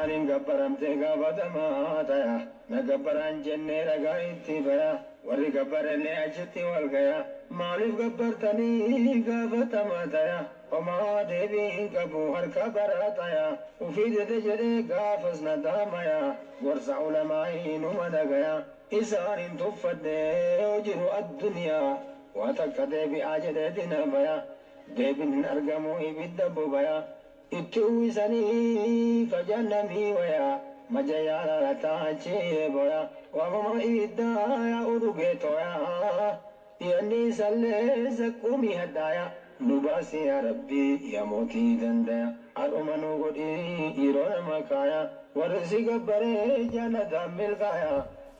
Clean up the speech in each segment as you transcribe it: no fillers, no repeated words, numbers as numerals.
Anin gabbaram te gabbatama taya na gabbaran jenne ragaa itti baya warri gabbarallee achitti wal gaya maaliif gabbartanii gaafatama taya homaa deebiin qabu harka baraataya ufii dede jedhee gaafas nadaamaya gorsa ulamaa'i numa dhagaya isaanin tuffadhee jiru addunyaa waa takka deebi'aa jedhee dina baya deebin hin argamu ibidda bobaya itti uwwisanii kajannamii waya majayaala lataachee boya waamama ibiddaaya udhugee toya yanni isallee zaqqumii haddaaya nu baasi yaa rabbii yaa mootii dandaya har'uma nu godhii yeroo nama kaaya warri si gabbaree jaalataan milkaaya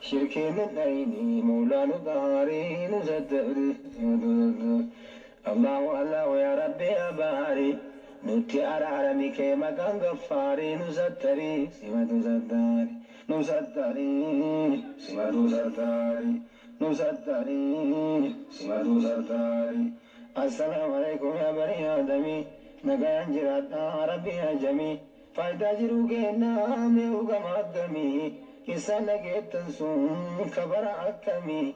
shirkiin hin dhayini mawlaanu gaarii nu saddabri allahu allahu yaa rabbi yaa baarii nuti araarami kee maqaan gaffaarii nu sattarii simatu sattaari nu sattarii simatu sattaari nu sattarii simatu sattaari assalaamu alaikum yaa banii aadamii nagayaan jiraadhaa rabbi ajamii faayidaa jiruu kennaa mee'u gama akkamii isaan dhageettan sun kabara akkamii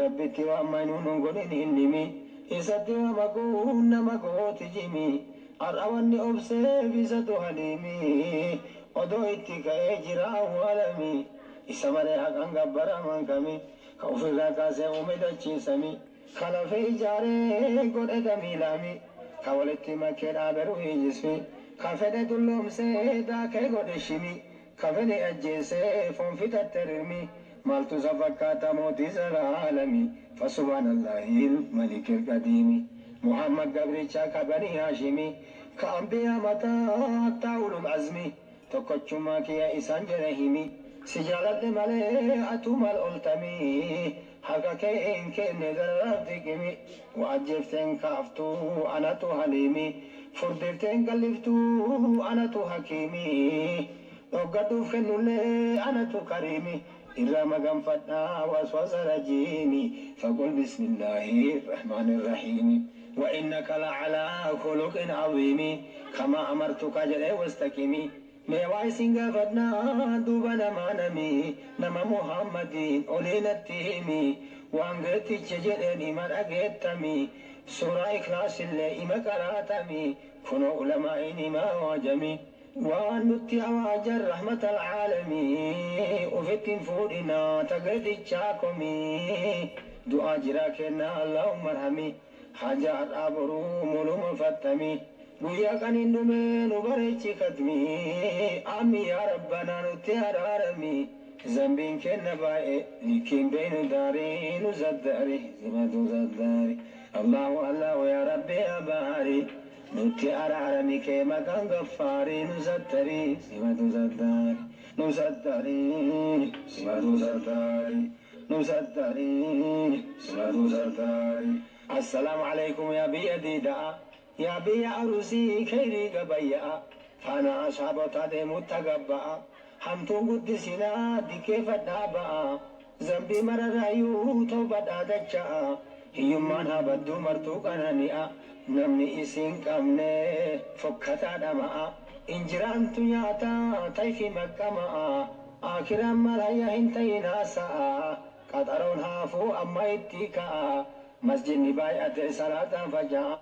rabbitti waammanuu nun godhin hin dhimii isatti waamakuun nama gooti jimii ar'awanni obsee bisatu haliimii odoo itti ka'ee jira awwaalamii isa malee haqan gabbaraman kamii ka ofirraa kaasee uume dachiisamii ka lafee ijaaree godheta miilaamii ka walitti makkee dhaaberuu hiijismii ka fedhe dulloomsee daakee godhe shimii ka fedhe ajjeesee foon fixatte rirmii maaltu isa fakkaata mootii zalaalamii fasubhaanallahi ilmaliki ilqadiimii محمد قبريتشا كبني هاشمي كأنبياء متى تاول العزمي تقتشما كيا إسان جرهيمي سجالة مليئة مال ألتمي حقا كين كين ذرابتكمي وأجفتين كافتو أنا تو حليمي فردفتين قلفتو أنا تو حكيمي وقدو فنو لي أنا تو كريمي إلا مقام فتنا واسواس رجيمي فقل بسم الله الرحمن الرحيم وإنك لعلى خلق عظيم كما أمرتك جل واستقيمي ميوايسين قفدنا دوبنا ما نمي نما محمدين أولينا التهمي وانقرتي تجرين إمان أقيتمي سورة إخلاص الله إما قراتمي كنوا علماء إما واجمي وأن نتي أواجر رحمة العالمين وفتن فورنا تقردي تشاكمي دعا جراكنا اللهم ارحمي حاجة أبرو ملوم فتمي ويا كان النمين وبريتي ختمي أمي يا ربنا نتيار عرمي زنبين كنا باي لكن بين دارين وزداري زمد زداري الله الله يا ربي يا باري نتيار عرمي كما كان غفاري نزداري زمد زداري نزداري زمد زداري نزداري زمد زداري السلام عليكم يا بيدي دعا يا بي عروسي كيري قبيا فانا أصحاب تادي متقبا حمتو قدسنا دي كيف الدابا زنبي مرر أيو توبة دادجا هيومان هبدو مرتو قنانيا نمني إسين كامني فكتا دماء إنجران تنياتا تيفي مكما آخرا ملايا هنتين آسا قطرون هافو أما اتكا مسجد نباية صلاة فجاء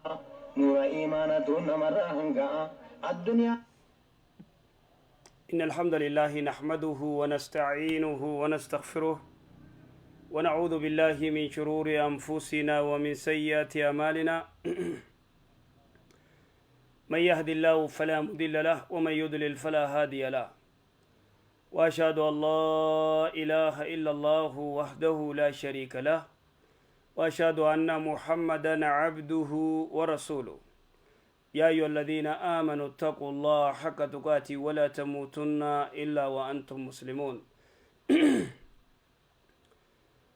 نور إيمانة مرة هنقاء الدنيا إن الحمد لله نحمده ونستعينه ونستغفره ونعوذ بالله من شرور أنفسنا ومن سيئات أعمالنا من يهد الله فلا مضل له ومن يضلل فلا هادي له وأشهد أن لا إله إلا الله وحده لا شريك له وأشهد أن محمدا عبده ورسوله يا أيها الذين آمنوا اتقوا الله حق تقاته ولا تموتن إلا وأنتم مسلمون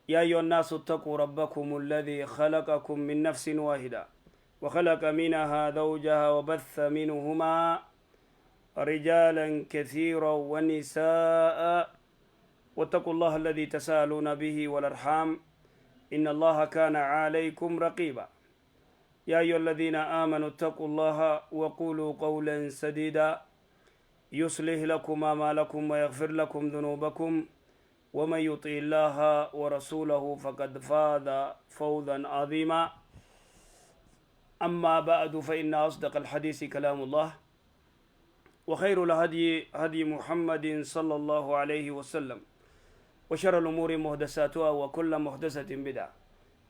يا أيها الناس اتقوا ربكم الذي خلقكم من نفس واحدة وخلق منها زوجها وبث منهما رجالا كثيرا ونساء واتقوا الله الذي تساءلون به والأرحام إن الله كان عليكم رقيبا يا أيها الذين آمنوا اتقوا الله وقولوا قولا سديدا يصلح لكم أعمالكم ويغفر لكم ذنوبكم ومن يطع الله ورسوله فقد فاز فوزا عظيما أما بعد فإن أصدق الحديث كلام الله وخير الهدي هدي محمد صلى الله عليه وسلم وشر الأمور محدثاتها وكل محدثة بدعة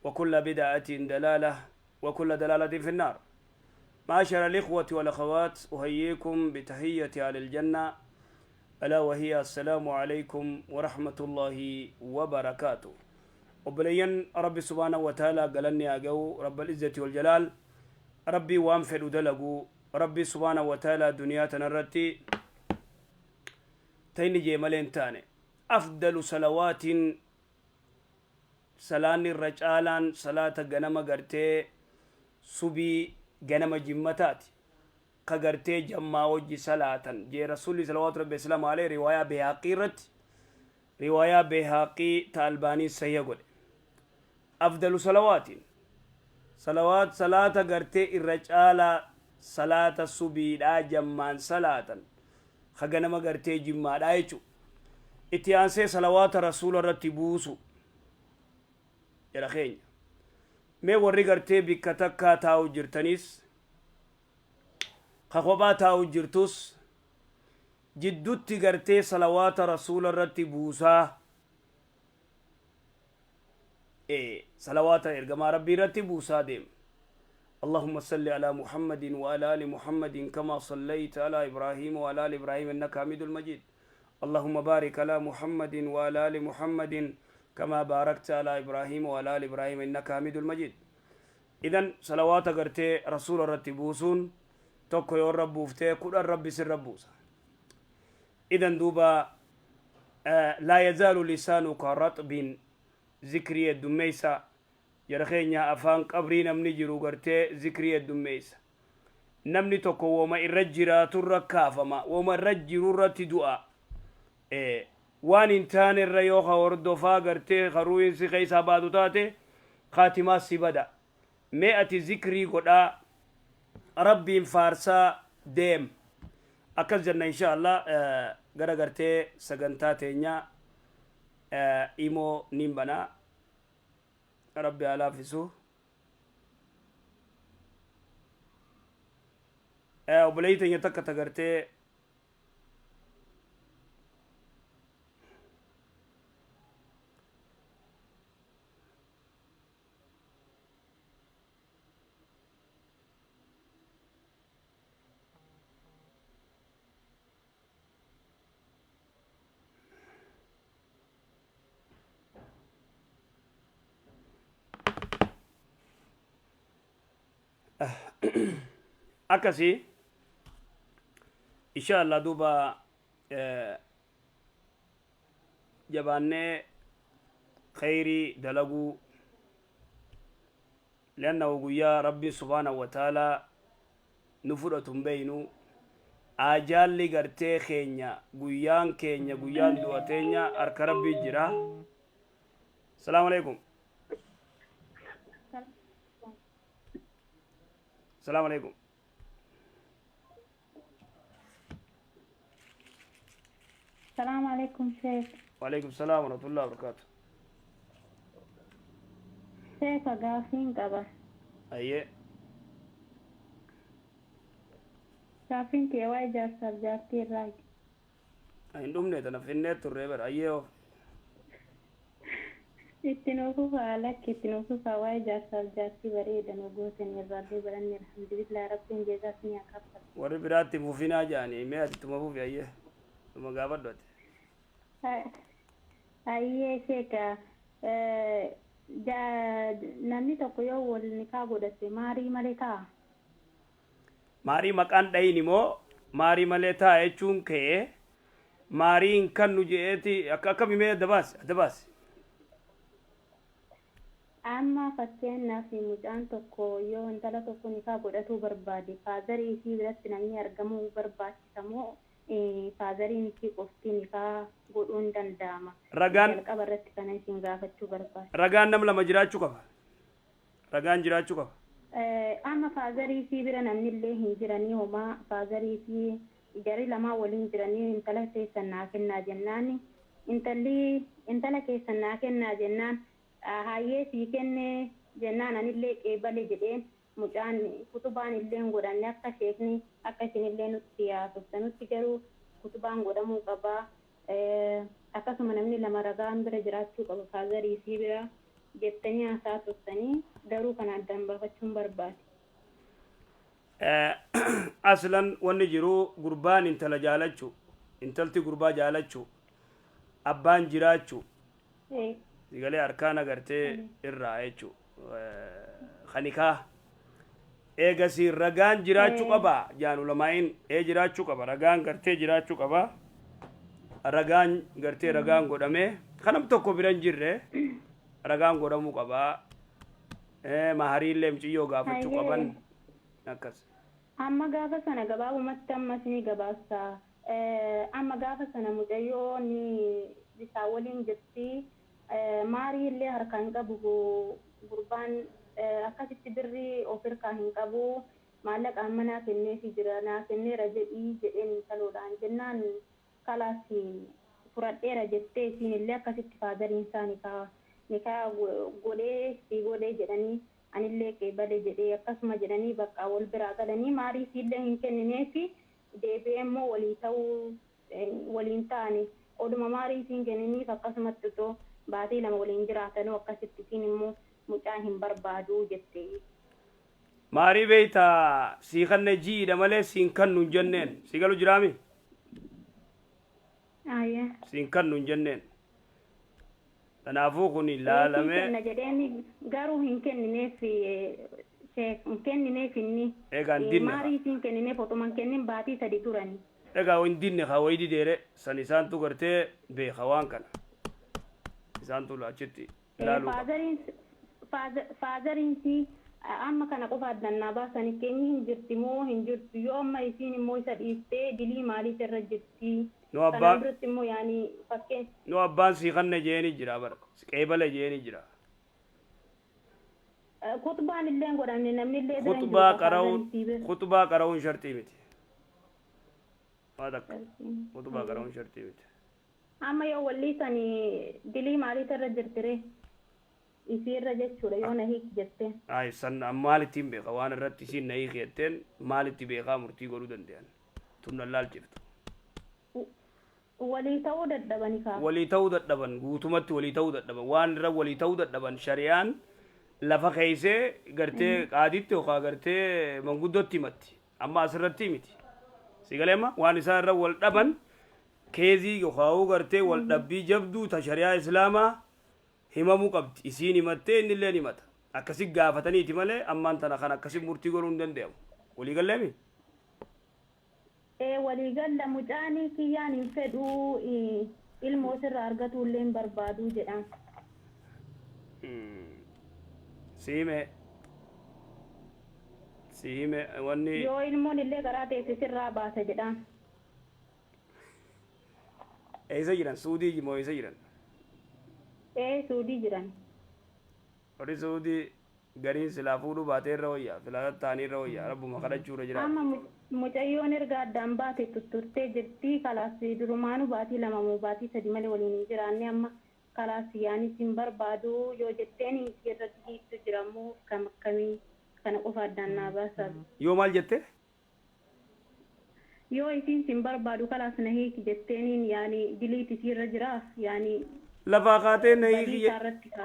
وكل بدعة دلالة وكل دلالة في النار. معاشر الإخوة والأخوات أحييكم بتحية أهل الجنة ألا وهي السلام عليكم ورحمة الله وبركاته. وبلين ربي سبحانه وتعالى قالني أجو رب العزة والجلال ربي وانفر دلقو ربي سبحانه وتعالى دنيا تنرتي تيني جيمالين تاني أفضل صلوات سلاني الرجالان صلاة غنم غرتي سبي غنم جمتات كغرتي جمع وجي صلاة جي رسول صلوات ربي السلام عليه رواية بهاقي رواية بهاقي تالباني سيقول أفضل صلوات صلاة غرتي الرجالة صلاة سبي لا جمان صلاة خغنم غرتي جمع لا يجو اتيانسي صلوات رسول الرتبوسو يا خيني مي ورّي غرتي بكتكا تاو جرتنيس خخوبا تاو جرتوس جدوتي غرتي صلوات رسول الرتبوسا صلوات ارغما ربي رتبوسا ديم اللهم صل على محمد وعلى آل محمد كما صليت على إبراهيم وعلى آل إبراهيم إنك حميد المجيد اللهم بارك على محمد وعلى آل محمد كما باركت على إبراهيم وعلى آل إبراهيم إنك حميد المجيد. إذن صلوات غرتي رسول الرتبوسون توكو يور ربوفتي كل الرب سر ربوسا. إذن دوبا لا يزال لسانك رطب ذكري الدميسة يرخينيا أفان قبري نمني جرو غرتي ذكري الدميسة نمني توكو وما الرجرات الركافما وما الرجر الرتدعاء وان انتان الريوخة وردفا غرتي خروين سيخيسا بادو تاتي خاتمات سيبدا مئة ذكري قدا ربي فارسا ديم أكل جنة إن شاء الله غدا غرتي سغنتاتي نيا إيمو نيمبنا ربي على فيسو وبليت يتك تغرتي أكسي إن شاء الله دوبا جبانة خيري دلقو لأنه يا ربي سبحانه وتعالى نفرة بينو آجال غرتي خينيا غيان كينيا غيان دواتينيا أرك ربي جرا. السلام عليكم. السلام عليكم. السلام عليكم شيخ. وعليكم السلام ورحمة الله وبركاته. شيخ قافين قبل. أيه. قافين كي واجه سبجاتي راج. عندهم نت أنا في النت الريبر أيه. اتنوكو فعلك اتنوكو فواجه سبجاتي بريدا وقوتني الرادي برني الحمد لله رب جزاكني أكبر. وربيراتي مفينا جاني ما تتمفو في أيه. ثم قابل دوت. أيه شيكا namni tokko yoo wal nikaa godhate maarii malee ta'a. Maarii maqaan dhayin immoo maarii malee ta'a jechuun ka'ee maariin kan nu je'eeti akkam himee adda baasi. Amma fakkeenyaaf mucaan tokko yoo intala tokko nikaa godhatuu barbaade faazarii isii biratti namni argamuu barbaachisa moo faazariin isii qofti nikaa godhuun danda'ama. Ragaan jalqaba irratti kana isin gaafachuu barbaada. Ragaan nam lama jiraachuu qaba. Ragaan jiraachuu qaba. Amma faazarii isii bira namni illee hin jiranii homaa faazarii isii jari lamaa waliin jiranii intala keessan naa kennaa jennaan intala keessan naa kennaa jennaan hayyee sii kenne jennaan anillee qeebale jedheen mucaan kutubaan illee godhanne akka sheekni akka isinillee nutti yaasofta nutti garuu kutubaan godhamuu qabaa akkasuma namni lama ragaan bira jiraachuu qaba faazarii fi bira jettanii haasaa tursanii garuu kan addaan baafachuun barbaade. Aslan wanni jiru gurbaan intala jaalachu intalti gurbaa jaalachu abbaan jirachu sigalee harkaan agartee irraa jechu khanikaa eegasi ragaan jiraachuu qaba jaanu lamaa'in jiraachuu qaba ragaan gartee jiraachuu qaba ragaan gartee ragaan godhamee kanam tokko biran jirre ragaan godhamuu qaba mahariillee mciyyoo gaafachuu qaban akkas. Amma gaafa sana gabaabumatti ammas ni gabaasa amma gaafa sana mucayyoo ni isaa waliin jirti maarii illee harkaa hin qabu gurbaan akkasitti birrii of hirkaa hin qabu maallaqa amma naa kenneefi jira naa kenneera jedhii jedheen taloodhaan jennaan kalaas fudhadheera jettee isiin illee akkasitti faadariin isaa nikaa godhee si godhee jedhanii anillee qeebale jedhee akkasuma jedhanii bakka wal biraa galanii maarii siillee hin kennineefi deebi'ee immoo waliin ta'anii oduma maarii siin kenniniif akkasumatti otoo baatii lama waliin jiraatanuu akkasitti siin immoo mucaa hin barbaaduu jettee. Maarii beeytaa sii kanne jiidha malee siin kannu hin jenneen sii galu jiraami? Siin kannu hin jenneen. Kanaafuu kun ilaalamee. Kenna jedheeni garuu hin kennineef inni. Egaa hin dinne. Maarii siin kennineef otuma hin kennin baatii 3 turani. Egaa hin dinne haa wayii dideere san isaantu gartee beeka waan kana. Isaantu achitti ilaaluu qaba. Faazariinsi amma kana qofa addannaa baasanii keenyi hin jirti moo hin jirtu yoo amma isiin immoo isa dhiistee dilii maaliif irra jirti. No abbaan biratti immoo yaani fakkeen. No abbaan sii kanne jeeni jira bara qeebale jeeni jira. Kutubaan illee godhamne namni illee kutubaa qara'uun shartii miti. Maadakka kutubaa qara'uun shartii miti. Amma yoo walliisanii dilii maaliif irra jirtire isii irra jechuudha yoo na hiiki jettee. Ay san maalittiin beeka waan irratti isiin na hiiki jetteen maalitti beekaa murtii godhuu danda'an tumna laalchiftu. Walii ta'uu dadhabani kaa. Walii ta'uu dadhaban guutumatti walii ta'uu dadhaban waan irra walii ta'uu dadhaban shari'aan lafa keeysee gartee qaaditti yookaan gartee manguddootti himatti amma asirratti miti sigaleema waan isaa irra wal dhaban keezii yookaan gartee wal dhabbii jabduu ta shari'aa islaamaa himamuu qabdi isiin himattee inni illee himata akkasi gaafataniiti malee ammaan tana kan akkasi murtii godhuu hin danda'amu walii galleemi. Waliigalla mucaanii kiyyaan hin fedhuu ilmoo sirraa argatuu illee hin barbaaduu jedhan. Siime wanni. Yoo ilmoon illee karaa teesse sirraa baasa jedhan. Eessa jiran Suudii moo eessa jiran? Suudii jiran. Warri Suudii gariin silaa fuudhuu baatee irra wayyaa filata ta'anii irra wayyaa rabbuma kadhachuudha jira. Amma mucayyoon erga addaan baate tutturtee jirti kalaas durumaanuu baatii 2 moo baatii 3 malee waliin hin jiraanne amma kalaas yaanis hin barbaadu yoo jetteen irratti hiittu jiramoo kam akkamii kana qofa addaan naa baasa. Yoo maal jette? Yoo isiin sin barbaadu kalaas na hiiki jetteeniin yaani diliiti siirra jira yaani. Lafaa kaatee na hiiki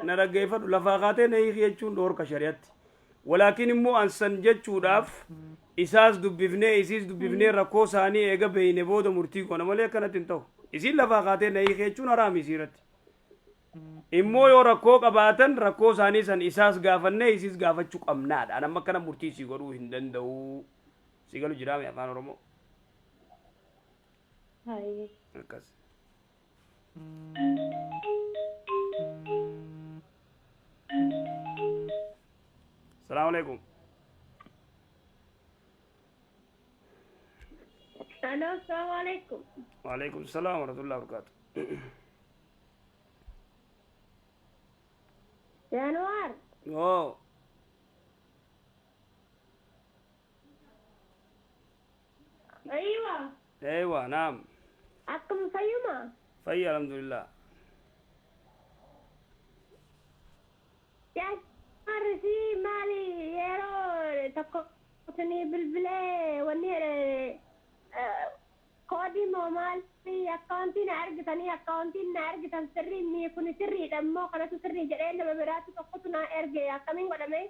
na dhaggeeffadhu lafaa kaatee na hiiki jechuun dhoorka shari'atti. Walaakin immoo ansan jechuudhaaf isaas dubbifnee isiis dubbifnee rakkoo isaanii eega beeyne booda murtii goona malee akkanatti hin ta'u. Isiin lafaa kaatee na hiiki jechuun haraami isiirratti. Immoo yoo rakkoo qabaatan rakkoo isaanii san isaas gaafannee isiis gaafachuu qabnaadha. An amma akkana murtii isii godhuu hin danda'u. Si galu jiraame afaan Oromoo. Akkas. السلام عليكم. الو السلام عليكم. وعليكم السلام ورحمة الله وبركاته. يا أنوار. أيوة. ايوه نعم. أكم فيما في الحمد لله. يا مرسي مالي يرو تقطني بالبلاي وني كودي مومال في أكاونتي نارجتني أكاونتي نارجتن سري مي يكون سري دمو كنا سري جرين لما براتي تقطنا إرجع يا كمين ولا مي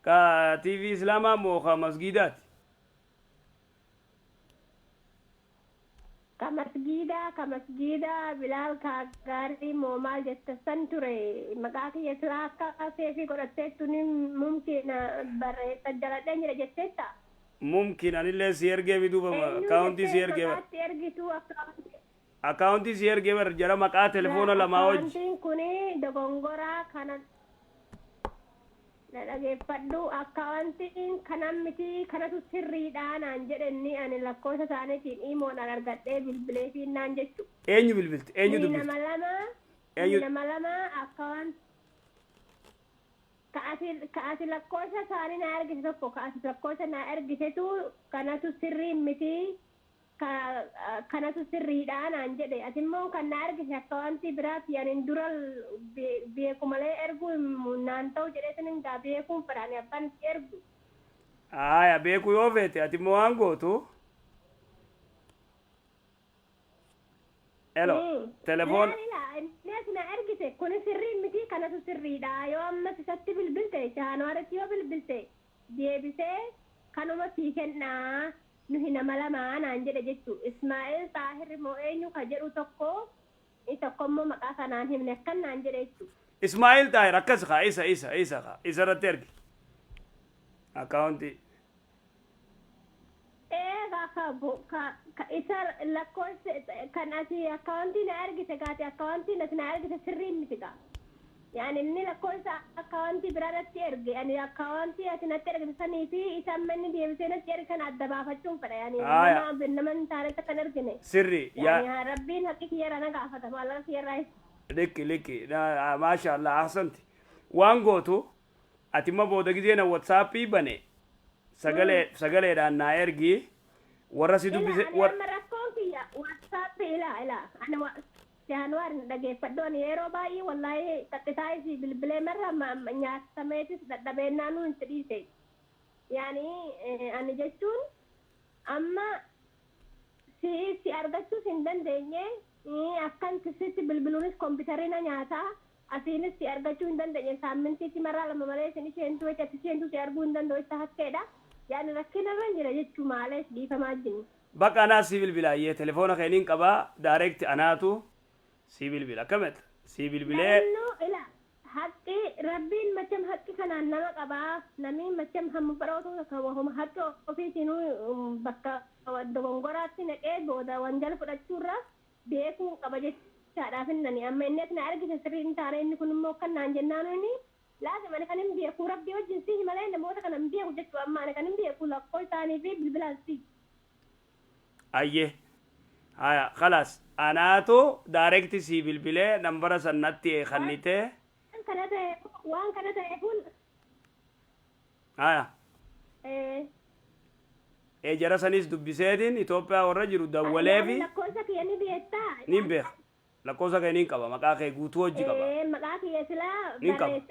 كا تي في اسلاما موخا مسجدات. كمسجيدا بلال كاغاري مومال جت سنتوري مقاكي يسراكا سيفي قرأتني ممكن بري تجلدني رجتتا ممكن أن اللي سيرجع بدو أكاونتي سيرجع أكاونتي سيرجع برجع مكان تلفون ولا ما وجه. أكاونتي كوني دعونغورا كنا lagi padu accounting kanam miti kana tu sirri dana jedhenni ani lakkoofsa isaaniitiin imo na argadhee bilbilee fi naan jechu eenyu bilbilte eenyu dubbilte nama lama account kaasi lakkoofsa isaanii na ergise tokko kaasi lakkoofsa na ergisetu kanatu sirrii miti kanatu sirriidhaan aan jedhe ati immoo kan na ergise akkawantii biraati yanin dura beeku malee ergu naan ta'u jedheetin gaa beekuun fedhaani abbaan ergu aya beeku yoo feete ati immoo waan gootu elo telefoon innis na ergise kuni sirrii miti kanatu sirriidha yoo ammas isatti bilbilte jaanwaaritti yoo bilbilte deebisee kanuma sii kennaa nuhi nama lamaa naan jedhe jechu Ismaa'eel Taahir moo eenyu ka jedhu tokko immoo maqaa kanaan himne akkan naan jedhe jechu Ismaa'eel Taahir akkas kaa isa irratti ergi akkaawuntii ka isa lakkoofse kan ati akkaawuntii na ergise gaati akkaawuntii nati na ergise sirriin miti gaa يعني إني لكل أكاونتي برادتي أرجع يعني أكاونتي أتنا ترجع سني في إسمني دي بسنة ترجع كان الدبا فتشوف فلا يعني أنا بينما نتارة تكنرجني سري يعني ربين حقيقي يا رنا قافة ما الله خير رايس لكي ما شاء الله أحسنتي وانغوتو أتما بودجينا واتسابي بني سجلة رانا أرجع ورسيدو بس مرة كونكيا واتساب لا أنا jaanwaar dhageeffaddoon yeroo baay'ee wallaahi taqqisaayi bilbilee marra nyaatameetis dadhabeenyaa nu hin fidhiise yaani ani jechuun amma si argachuus hin dandeenye akkan sitti bilbiluunis kompiitarina nyaataa asiinis si argachuu hin dandeenye saammintiitti marraa lama malee isin isheentu ati isheentu si arguu hin danda'u isa hakkeedha yaani rakkinarra jira jechuu maalees dhiifamaa jiru. Bakka anaa si bilbilaayyee telefoona keeniin qabaa daareekti anaatu si bilbila kamet si bilbilee ila haqqi rabbiin macham haqqi kanaan nama qabaa namni macham hamma barootu kan haqqi ofiisinuu bakka dogongoraatti naqee booda wanjala fudhachuurra beekuu qaba jechaadhaaf innani amma inni na argise sirriin taane inni kun immoo kan naan jennaan inni laazima ani kan hin beeku rabbii wajjin si malee namoota kana hin beeku jechuu amma ani kan hin beeku lakkoo isaanii fi bilbilaan si ayyee haya خلاص أناتو دايركت سي بالبلة نمبر سنتي خنيته وان كانت يقول هيا إيه جرى سنيس دبسيدين إثيوبيا والرجل دولة في لكوسك يعني بيتا نيمبر لكوسك يعني كبا مكاكي غوتو جي كبا مكاكي يسلا نيمكبا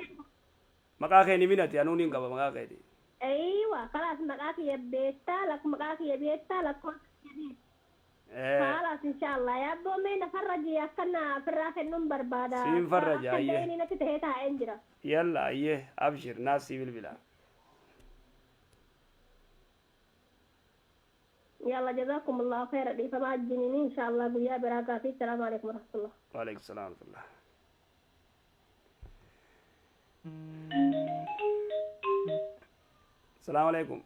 مكاكي نيمينتي أنو نيمكبا مكاكي دي أيوة خلاص مكاكي بيتا لك مكاكي بيتا لكوسك يعني خلاص إن شاء الله يا أبو مين فرج يا كنا فراخ النمبر بعد سين فرج أيه إني نكتهيتها عندنا يلا أيه أبشر ناس سيبل بلا يلا جزاكم الله خير دي فما الجنين إن شاء الله ويا بركاته السلام عليكم ورحمة الله وعليكم السلام ورحمة الله السلام عليكم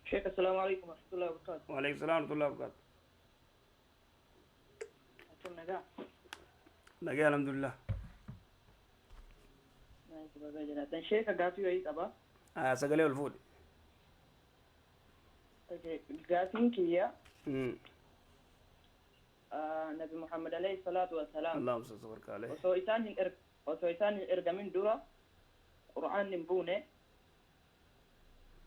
شيخ السلام عليكم ورحمة الله وبركاته. وعليكم السلام ورحمة الله وبركاته. نجا الحمد لله. dan sheeka gaafii wayii qaba. Sagalee ol fuudhi. Gaafiin kiyya. Nabi Muhammad alayhi salaatu wa salaam. Allahumma salli wa baraka alayhi. Osoo isaan hin ergamin dura Qur'aan hin buune.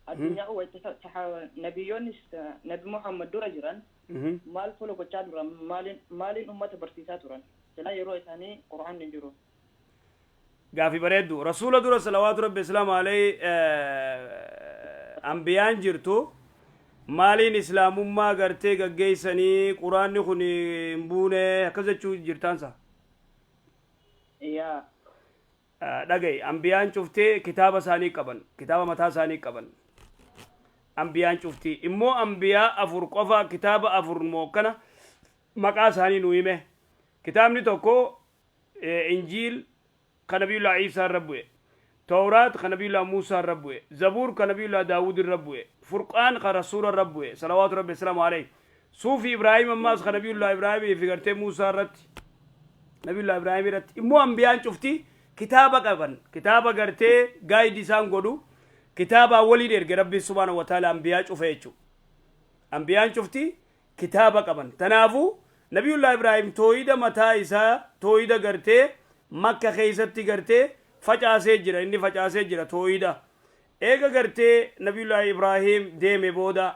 addunyaa uwwata nabiyyoonnis nabi Muhammad dura jiran maal fuula gochaa turan maaliin ummata barsiisaa turan silaa yeroo isaanii qur'aan hin jiru. Gaafi bareeddu rasuula dura salawaatu rabbi islaamu alayhi ambiyaan jirtu maaliin islaamummaa gartee gaggeessanii quraanni kun hin buune akkas jechuu jirtaansa. Yaa dhagay ambiyaan cuftee kitaaba isaanii qaban kitaaba mataa isaanii qaban ambiyaan cuftii immoo ambiyaa afur qofa kitaaba afur mookkana maqaa isaanii nu hime kitaabni tokko injiil kan nabiyullah Iisaa irra bu'e tawraat kan nabiyullah Muusaa irra bu'e zabuur kan nabiyullah Daawud irra bu'e furqaan kan rasuula irra bu'e salawaatu rabbi islaamu alayhi suufi Ibraahim ammaas kan nabiyullah Ibraahim fi gartee Muusaa irratti nabiyullah Ibraahim irratti immoo ambiyaan cuftii kitaaba qaban kitaaba gartee gaayidi isaan godhu kitaaba waliin erge rabbi subhaanahu wa ta'ala ambiyaa cufa jechuudha. Ambiyaan cufti kitaaba qaban. Tanaafu nabiyullah Ibraahim tooyida mataa isaa tooyida gartee makka keessatti gartee facaasee jira inni facaasee jira tooyida. Eega gartee nabiyullah Ibraahim deeme booda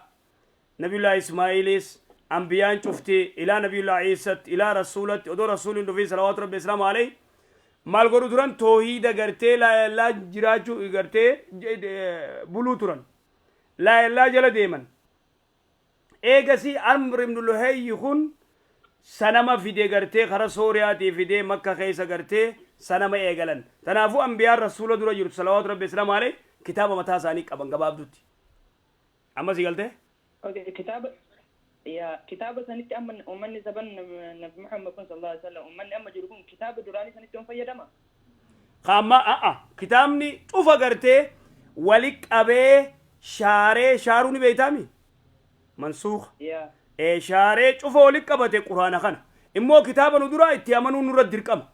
nabiyullah Ismaa'iilis ambiyaan cufti ilaa nabiyullah Iisatti ilaa rasuulatti odoo rasuulin dhufee salawaatu rabbi islaamu alayhi maal godhu turan toohida gartee laa jiraachuu gartee buluu turan laa jala deeman eegasi Amr ibn Luhayy kun sanama fide gartee kara sooriyaatii fide makka keessa gartee sanama eegalan tanaafuu ambiyaan rasuula dura jirtu salawaatu rabbi islaamu alayhi kitaaba mataa isaanii qaban gabaabdutti amma si galtee kitaaba sanitti amma ummanni saban nabi Muhammad sallallahu alaihi wasallam ummanni amma jiru kun kitaaba duraanii sanitti on fayyadama kama kitaabni cufa gartee wali qabee shaaruu ni beeytaami mansuukh shaaree cufa wali qabate quraana kana immoo kitaaba nu dura itti amanuu nurra dirqama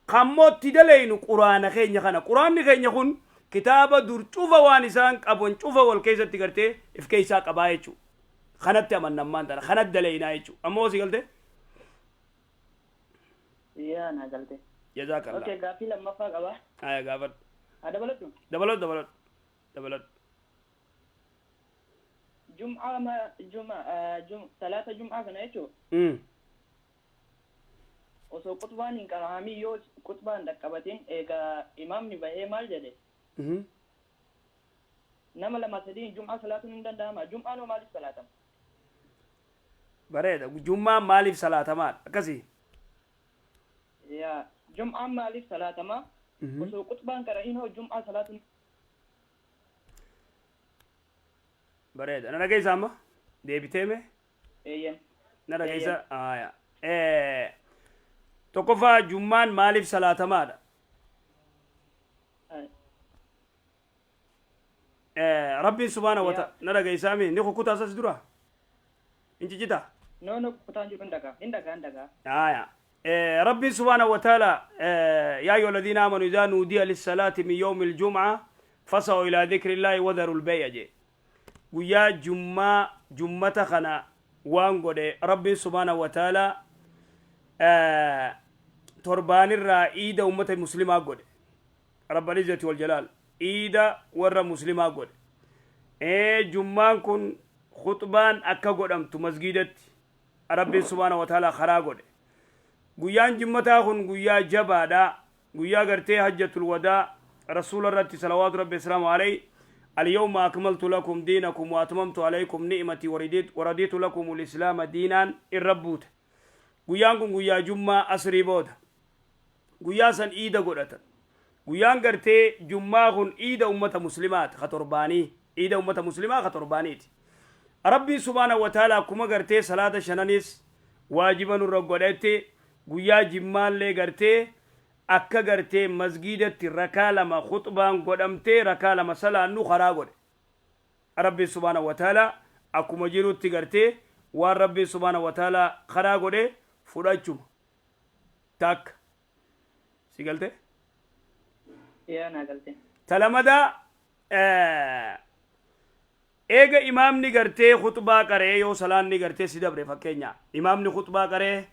kammoo itti daleynu quraana keenya kana quraanni keenya kun kitaaba dur cufa waan isaan qabon cufa wal keessatti gartee if keessaa qabaa jechuudha. خنت أمنا ما أنت خنت دلينا يجو أما وصي قلته يا أنا قلته جزاك الله أوكي قافي لما فاق أبا قافل هذا بلدهم دبلت جمعة ما ثلاثة جمعة كنا يجو وسو قطبان كرامي يو قطبان دكابتين إيجا إمام نبهي مال جده نما لما تدين جمعة صلاة ندن داما جمعة نو مالي صلاة بريدة جمعة مالي صلاة ما كذي يا جمعة مالي صلاة ما وسو قطبان كراين هو جمعة صلاة بريدة أنا رجع زاما ده بتيمه إيه أنا رجع يا تكفى جمعة مالي صلاة ما ربي سبحانه وتعالى نرجع إسامي نيكو كوتا أساس درا إنتي جدا نو كوتا نجيب عندك ربي سبحانه وتعالى يا أيها الذين آمنوا إذا نودي للصلاة من يوم الجمعة فسعوا إلى ذكر الله وذروا البيع جي ويا جمعة خنا وانغو ربي سبحانه وتعالى تربان الرائد أمة المسلمة قد رب العزة والجلال إيدا ورا مسلمة قد جمعان كن خطبان أكا قدام تمسجدت ربي سبحانه وتعالى خرا قد قيان جمعتا كن قيا جبادا قيا قرتي حجة الوداع رسول الله صلوات ربي السلام عليه اليوم أكملت لكم دينكم وأتممت عليكم نعمتي ورديت لكم الإسلام دينا الربوت قيان كن قيا جمعة أسري بودا قيا سن إيدا قدتا guyaan gartee jummaa kun iida ummata muslimaat khatorbaanii iida ummata muslimaa khatorbaaniiti rabbii subhaanahu wa ta'ala akkuma gartee salaata shananis waajiba nurra godhate guyyaa jimmaallee gartee akka gartee masgiidatti rakaa lama khutbaan godhamtee rakaa lama salaannu karaa godhe rabbii subhaanahu wa ta'ala akkuma jirutti gartee waan rabbii subhaanahu wa ta'ala karaa godhe fudhachuma takka si galte يا ناقلتي تلمدا eega imaamni gartee khutbaa qaree yoo salaanni gartee si dabre fakkeenya imaamni khutbaa qaree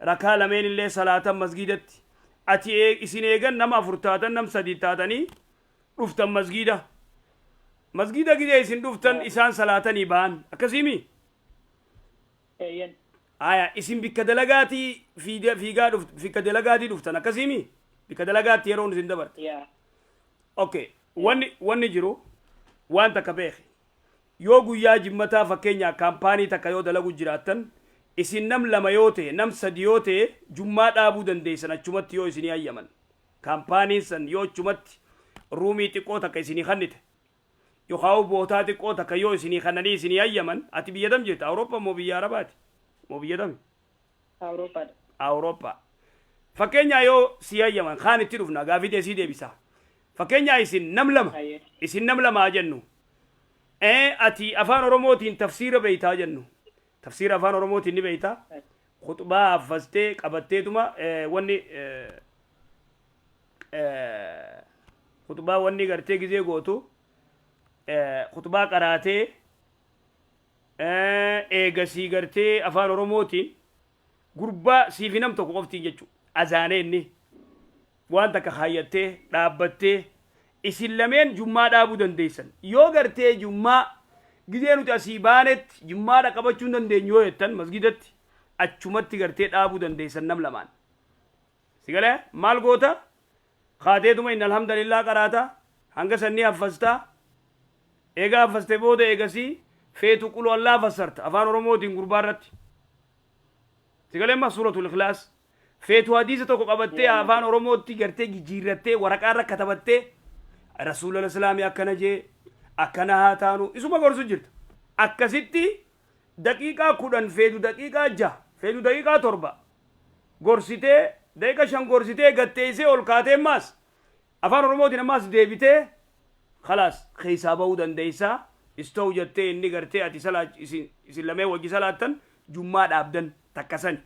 rakaa lameen illee salaatan masgidatti ati isin eegan nama afur taatan nam sadii taatanii dhuftan masgida مسجد كده إسن دفتن إسان صلاتني بان أكسيمي Eeyyan. آية إسن بكدلقاتي في كدلقاتي دفتن أكسيمي بكدلقاتي يرون إسن دبرت Yaa. اوكي wanni jiru waan takka beeki yoo guyyaa jimmataa fakkeenya kaampaanii takka yoo dalagu jiraattan isin nam lama yoo ta'e nam sadi yoo ta'e jummaa dhaabuu dandeessan achumatti yoo isinii hayyaman kaampaaniin san yoo achumatti ruumii xiqqoo takka isinii kannite yookaan bootaa xiqqoo takka yoo isinii kannanii isinii hayyaman ati biyya dam jirta awurooppaa moo biyya arabaati moo biyya dami Awurooppaadha. awurooppaa fakkeenya yoo si hayyaman kaan itti dhufna gaafii sii deebisaa fakkeenya isin nam lama Ayyee. isin nam lama jennu ati afaan oromootiin tafsiira beeytaa jennu tafsiira afaan oromootiin ni beeytaa khutbaa haffastee qabatteetuma wanni khutbaa wanni gartee gizee gootu khutbaa qaraatee eegasii gartee afaan oromootiin gurbaa siifi nam tokko qoftiin jechu azaanee inni waan takka hayyattee dhaabbattee isin lameen jummaa dhaabuu dandeessan yoo gartee jummaa gizee nuti asii baanetti jummaadha qabachuu hin dandeenyu yoo jettan masgidatti achumatti gartee dhaabuu dandeessan nam lamaan sigalee maal goota kaateetuma inni alhamdulillah qaraata hanga sannii haffastaa eegaa haffaste booda eegasii feetu quluu allaa fassarta afaan oromootiin gurbaarratti sigalee ma suuratul ikhlaas feetu hadiisa tokko qabattee afaan oromootti gartee jijjiirrattee waraqaarra katabattee rasuulul islaamii akkana jee akkana haa taanu isuma gorsu jirta akkasitti daqiiqaa 10 feetu daqiiqaa 6 feetu daqiiqaa 7 gorsitee daqiiqa 5 gorsitee gatteessee ol kaatee maas afaan oromootiin ammaas deebitee khalaas keessaa bahuu dandeessaa istoo jettee inni gartee ati isin lamee wajji salaattan jummaa dhaabdan takkasani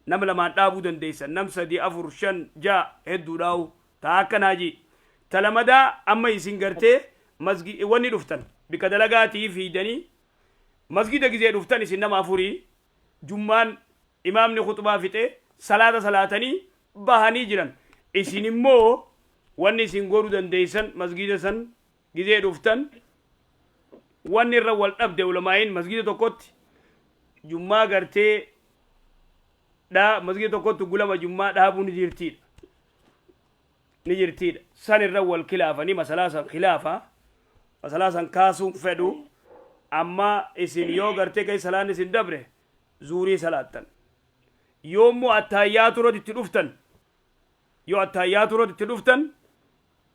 nam lamaan dhaabuu dandeessan nam 3 4 5 6 hedduu dhaawu taa akkanaaji talamadaa amma isin gartee wanni dhuftan bika dalagaatii fiidanii masgida gizee dhuftan isin nama afurii jummaan imaamni khutbaa fixe salaata salaatanii bahanii jiran isin immoo wanni isin godhuu dandeessan masgida san gizee dhuftan wanni irra wal dhabde ulamaayin masgida tokkotti jummaa gartee masgida tokkotti gulama jummaa dhaabuu ni jirtiidha san irra wal khilaafanii masalaa san khilaafa masalaa san kaasuun fedhu amma isin yoo gartee kay salaan isin dabre zuurii salaattan yoo immoo attahiyyaatu itti dhuftan yoo attahiyyaatu itti dhuftan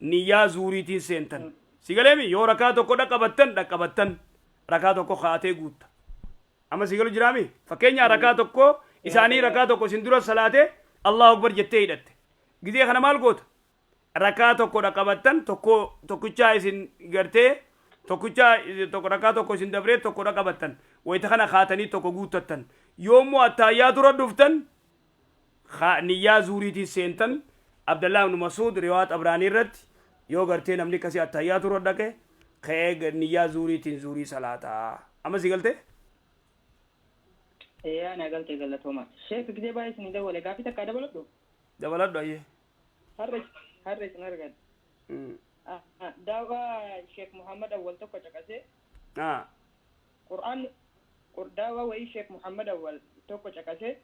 niyyaa zuuriitiin seentan sigaleemi yoo rakaa tokko dhaqqabattan rakaa tokko kaatee guutta amma sigalu jiraami fakkeenya rakaa tokko isaanii rakaa tokko isin dura salaate allahu akbar jettee hidhatte gizee kana maal goota rakaa tokko dhaqqabattan tokkichaa isin gartee rakaa tokko isin dabree tokko dhaqqabattan wayita kana kaatanii tokko guuttattan yoommoo attahiyyaatu dhuftan niyyaa zuuriitiin seentan abdallah ibn mas'ud riwaayat abraanii irratti yoo gartee namni kasi attahiyyaatu dhaqe ka'ee niyyaa zuuriitiin zuurii salaataa amma si galte Ana galte galatooma. Sheekh gidee baay'ee isin dabale gaafii takka dabaladhu ayyee har'a isin argan. Daawaa Sheekh Muhammad Awwal tokko caqasee. Daawaa wayii Sheekh Muhammad Awwal tokko caqasee.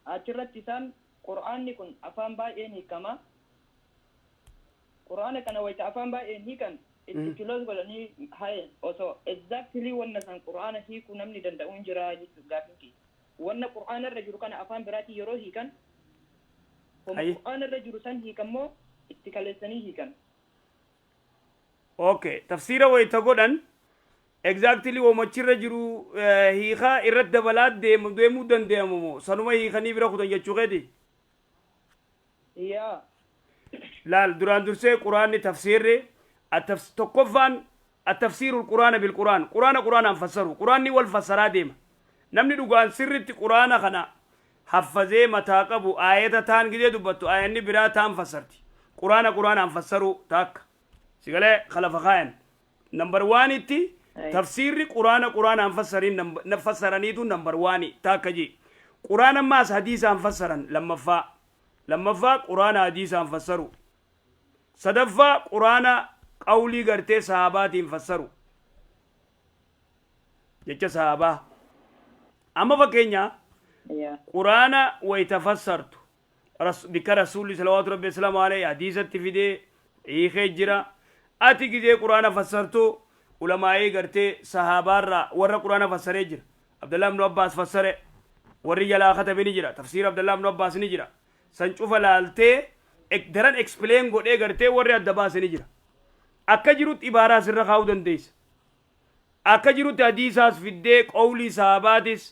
Achirratti isaan Qur'aanni kun afaan baay'een hiikama. Qur'aana kana wayita afaan baay'een hiikan itti kiloos godhanii haye osoo exactly wanna san Qur'aana hiikuu namni danda'u hin jira jechuudha gaafinki. Wanna Qur'aana irra jiru kana afaan biraatiin yeroo hiikan Qur'aana irra jiru san hiikammoo itti kaleessanii hiikan. Okay, tafsiira wayita godhan exactly wamachirra jiru hiikaa irratti dabalaa deemuu danda'amu sanuma hiikanii bira kutan jechuu keeti. Yaa. laal duraan dursee quraanni tafsiirri tokkoffaan التفسير القرآن بالقرآن قرآن فسروا قرآن والفسرات ديما نمني دوغان سرت قرآن خنا حفظه متاقبو آية تان كده دبتو آية نبرا تان فسرتي قرآن فسروا تاك سيقال خلف خاين نمبر 1 تي تفسير قرآن فسرين نفسرانيتو نمبر 1 تاك جي قرآن ما حديث فسرن لما فا قرآن حديث فسروا صدفا قرآن qawlii gartee sahabaatiin fassaru jecha sahabaa amma fakkeenya quraana wayta fassartu bika rasuulli salawaatu rabbi wasalaamu alayhi hadiisatti fidee hiikee jira ati gizee quraana fassartu ulamaa'ii gartee sahabaarraa warra quraana fassaree jira abdullah ibnu abbaas fassare warri jalaa katabe ni jira tafsiira abdullah ibnu abbaas ni jira san cufa laaltee daran explain godhee gartee warri adda baase ni jira akka jirutti ibaaraa sirra kaa'uu dandeessa akka jirutti hadiisaas fiddee qawlii sahabaatis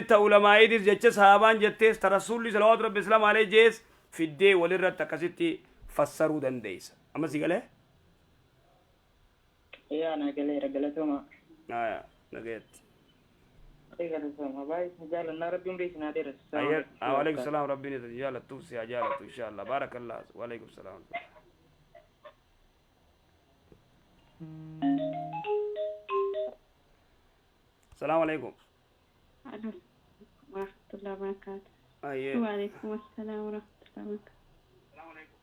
ta ulamaa'iitis jecha sahabaan jettees ta rasuulli salawaatu rabbi wasalaamu alayhi jees fiddee walirratti akkasitti fassaruu dandeessa amma si galee yaa na galeera galatoma nageetti galatoma baay jaalanna rabbi umrii sinaa dheeres waalaikum salaam rabbiin isa jaalattu si haa jaalattu insha allah baarakallah waalaikum salaam السلام عليكم ورحمة الله وبركاته. أيه. وعليكم السلام ورحمة الله وبركاته. السلام عليكم.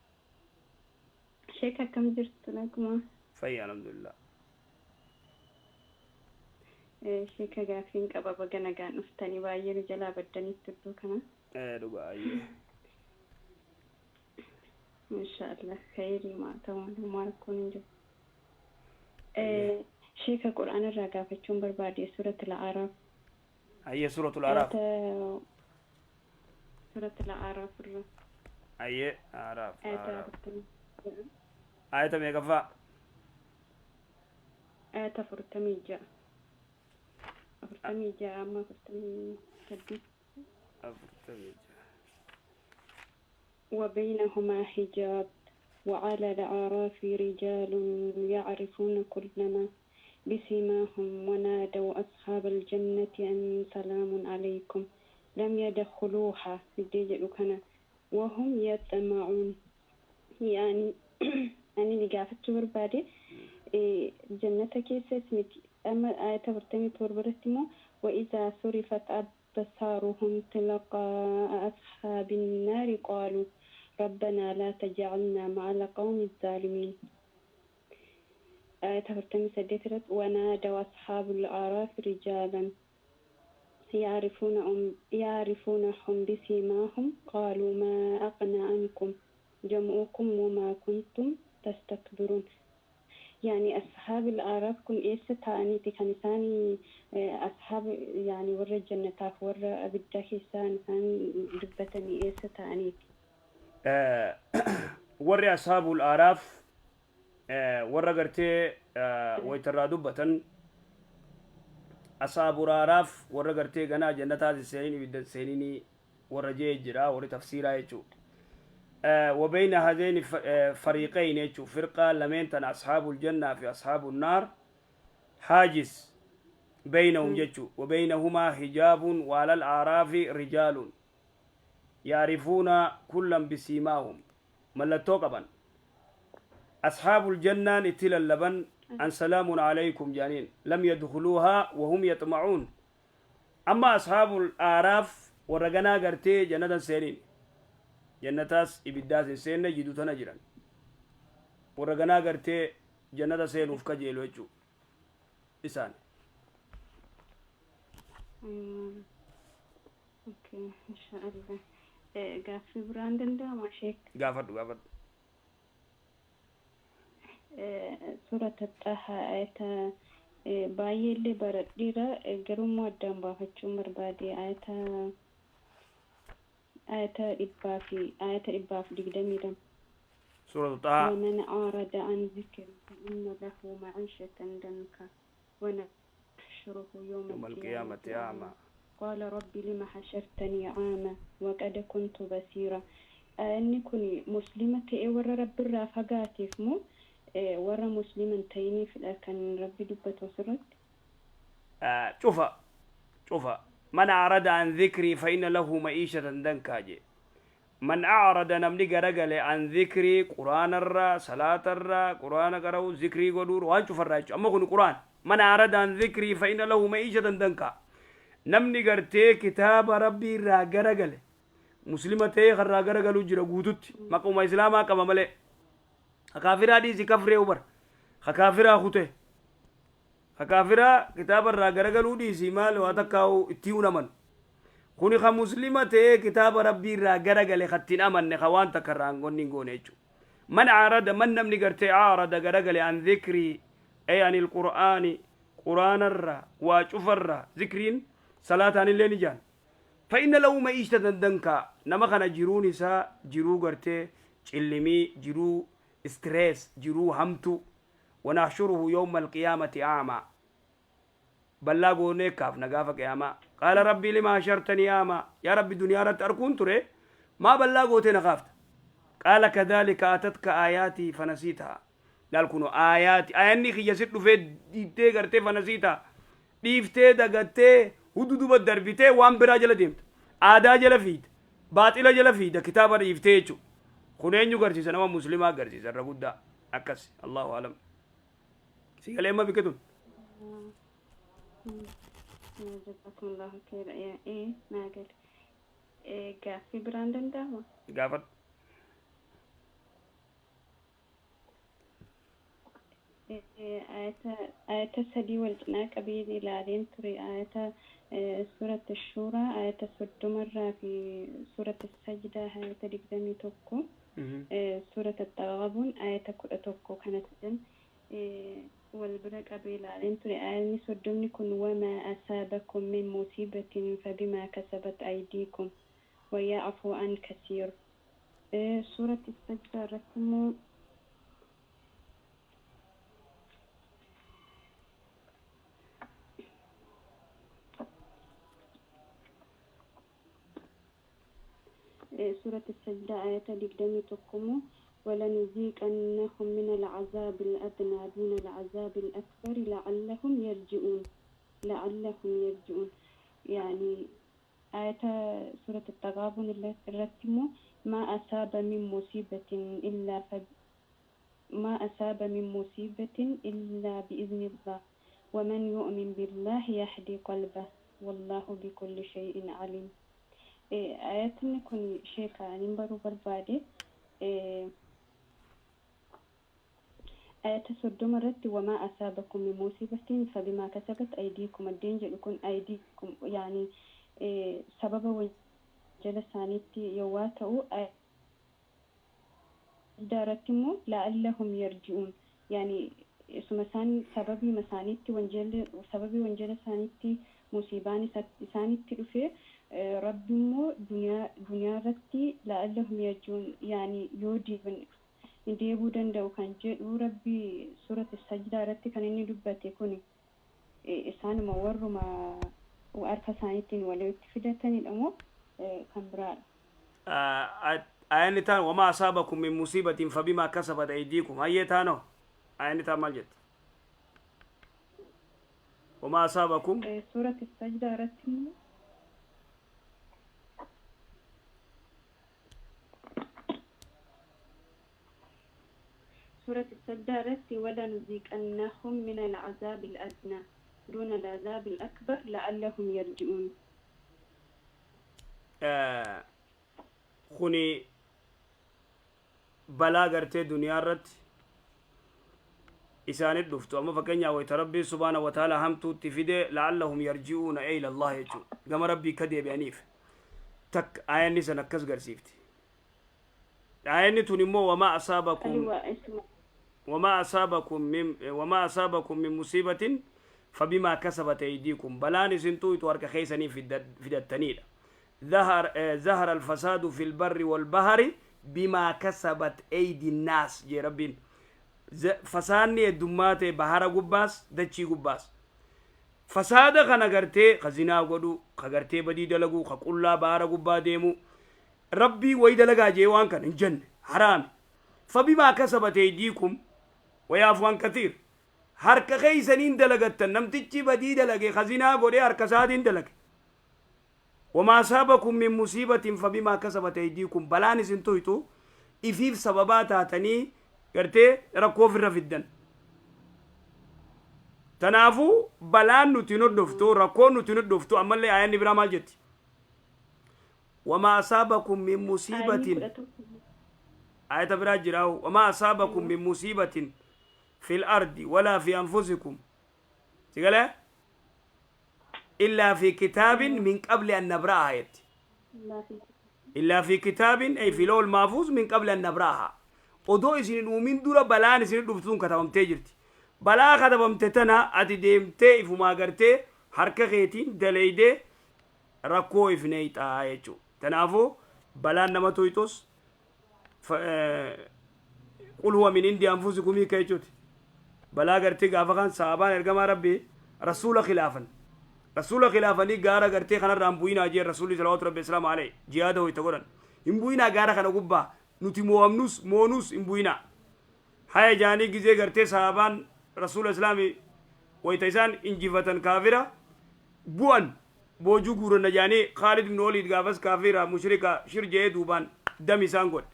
شيكا كم جرت لكم؟ في الحمد لله. شيكا قافين كبا بغنا قان نفتني باير جلا بدني تدو كنا. دوبا أيه. إن شاء الله خيري ما تمام ما نكون جو. شيخ القرآن الرقا في تشمبر بعد سورة الأعراف. أي سورة الأعراف؟ سورة الأعراف. أي أعراف. آية ميقفا. آية فرتميجا. فرتميجا أما فرتميجا. وبينهما حجاب وعلى الأعراف رجال يعرفون كلما بسيماهم ونادوا أصحاب الجنة أن سلام عليكم لم يدخلوها في الدجل وهم يطمعون يعني أنا نقافت تور بعدي جنة كيس اسمك أما آية برتمي تور برتمو وإذا صرفت أبصارهم تلقاء أصحاب النار قالوا ربنا لا تجعلنا مع القوم الظالمين. تفرتمي سديترت ونادوا أصحاب الأعراف رجالا يعرفونهم بسيماهم قالوا ما أغنى عنكم جمعكم وما كنتم تستكبرون. يعني أصحاب الأعراف كن إيش تاني تكنساني أصحاب يعني ورا الجنة ورا أبدا كيسان ربتني إيش تاني. warri ashaabul aaraaf warra gartee waytarraa dubbatan ashaabul aaraaf warra gartee ganaa jannataati seenin ibiddan seenini warra jee jira warri tafsiiraa jechuu وبين هذين فريقين يجو فرقة لمن تن أصحاب الجنة في أصحاب النار حاجز بينهم يجو وبينهما حجاب وعلى الأعراف رجال يعرفون كلا بسيماهم ملتو قبن أصحاب الجنة نتل اللبن أن سلام عليكم جانين لم يدخلوها وهم يطمعون أما أصحاب الأعراف ورقنا قرتي جنة سيرين جنتاس إبداس سيرين جدو تنجران ورقنا قرتي جنة سيرين وفكا وجو إسان أوكي إن شاء الله. قافي براندن ده ما شيك قافت سورة الطه آية باي اللي برديرة قرم ودن بافتشون بربادي آية إباف دقدميرا سورة الطه ومن أعرض عن ذكر فإن له معيشة ضنكا ونحشره يوم القيامة أعمى قال ربي لما حشرتني عاما وقد كنت بصيرا أني كني مسلمة ورا رب الرافقاتي فمو ورا مسلمة تيني في الأكن ربي دبت وسرت شوف من أعرض عن ذكري فإن له معيشة ضنكا من أعرض نملي رجل عن ذكري قرآن الرا صلاة الرا قرآن قرأو ذكري قدور وان شوف الراج أما كن قرآن من أعرض عن ذكري فإن له معيشة ضنكا namni gartee kitaaba rabbii irraa garagale muslima ta'ee karraa garagalu jira guututti maquma islaamaa qaba malee كافرة دي زي كفر أوبر كافرة خوته كافرة كتاب الراجل دي زي مال واتكاو تيونا من خوني خمسلمة كتاب ربي راجل ختين أمن نخوان تكران قنين قونيجو من عارض من نمني قرتي عارض راجل عن ذكري أي عن القرآن قرآن الرا وشوف الرا ذكرين صلاة عن اللي نجان فإن لو ما إيش تدنكا نما خنا جيروني سا جيرو قرتي علمي جيرو ستريس جيرو همتو ونحشره يوم القيامة أعمى بلغوا نكاف نقافك يا ما قال ربي لما حشرتني أعمى يا ربي دنيا رت أركون تري ما بلغوا تنقافت قال كذلك أتتك آياتي فنسيتها قال كونوا آياتي آياني خي يسيت في ديبتي قرتي فنسيتها ديفتي دقتي هدودو بدربتي وان براجل ديمت آدا جل فيد باطل جل فيد كتاب ديفتيچو خنين يقرسي سنوا مسلمة قرسي سر قد أكس الله أعلم سيقال ما بكتون جزاكم الله خير يا ما قال قافي براندن داما قافت آية سدي والجناك أبيد إلى دين تري آية سورة الشورى آية سد مرة في سورة السجدة آية دقدمي توكو سورة التغابن آية توكو كانت جن والبرك أبي إلى دين تري آية سدمني كن وما أصابكم من مصيبة فبما كسبت أيديكم ويعفو عن كثير سورة السجدة رسموا سورة السجدة آية دقدمي تقوموا ولنذيقنهم من العذاب الأدنى دون العذاب الأكبر لعلهم يرجعون يعني آية سورة التغابن اللي رسموا ما أصاب من مصيبة إلا بإذن الله ومن يؤمن بالله يهدي قلبه والله بكل شيء عليم آياتنا كن شيكا نمبرو بربادي آيات سدوم الرد وما أصابكم من مصيبة فبما كسبت أيديكم الدين جلكم أيديكم يعني سبب وجلسانيتي يواتو دارتمو لعلهم يرجعون يعني سمسان سببي مسانيتي وانجل سانيتي مصيباني سانيتي رفي ربي مو دنيا رتي لعلهم يرجعون يعني يودي بن نديبو دندو كان جدو ربي سورة السجدة رتي كان إني دبتي كوني إسان مور ما وأركا سانيتين ولو اتفدتني الأمور كان برار آيان تان وما أصابكم من مصيبة فبما كسبت أيديكم هاي تانو آيان تان مالجت وما أصابكم سورة السجدة رتي سورة السجدة رتي ولنذيقنهم من العذاب الأدنى دون العذاب الأكبر لعلهم يرجعون خوني بلا غرتي دنيا رت إسانت دفتو أما فكنيا ويتربي سبحانه وتعالى همتو تفيدي لعلهم يرجعون إلى الله يجو قام ربي كدي بأنيف تك آيان نسا نكس غرسيفتي آيان تنمو وما أصابكم وما أصابكم من مصيبة فبما كسبت أيديكم بلاني سنتو يتوارك خيساني في التنين ظهر الفساد في البر والبحر بما كسبت أيدي الناس يا ربين فساني الدمات بحر قباس دچي قباس فساد خنا غرتي خزنا غدو خغرتي بدي دلغو خقلا بحر قبا ديمو ربي وي دلغا جيوان كان جن حرام فبما كسبت أيديكم ويعفو عن كثير هرك خيسنين دلغت نمتچي بدي دلغي خزنا غدي هرك سادين دلغ وما أصابكم من مصيبة فبما كسبت أيديكم بلاني سنتويتو إفيف سببات هاتني قرتي ركو في الرفدن تنافو بلان نتنود دفتو ركو نتنود دفتو أما اللي آيان نبرا مالجت وما أصابكم من مصيبة آية براجراو وما أصابكم من مصيبة في الأرض ولا في أنفسكم تقول إلا في كتاب من قبل أن نبرأها يتي إلا في كتاب أي في لوح المحفوظ من قبل أن نبرأها ودو إسنين ومن دورة بلان إسنين دفتون كتبهم تجرتي بلا كتبهم تتنا أتي ديمتي إفما قرتي حركة خيتين دليدي ركو إفنيت آيتشو تنافو بلان نما تويتوس قل هو من عند أنفسكم كيتشوتي بلا قرتي قافقان صحابان إرقما ربي رسول خلافا ني غارا غرتي خنا رامبوينا جي رسول صلى الله عليه وسلم عليه جهاد هو تقولن امبوينا غارا خنا غبا نوتي مونوس امبوينا هاي جاني غزي غرتي صحابان رسول الاسلامي ويتيسان انجفتن كافرة بوان بوجو غورن جاني خالد بن وليد غافس كافرة مشركة شرجه دوبان دمي سانغول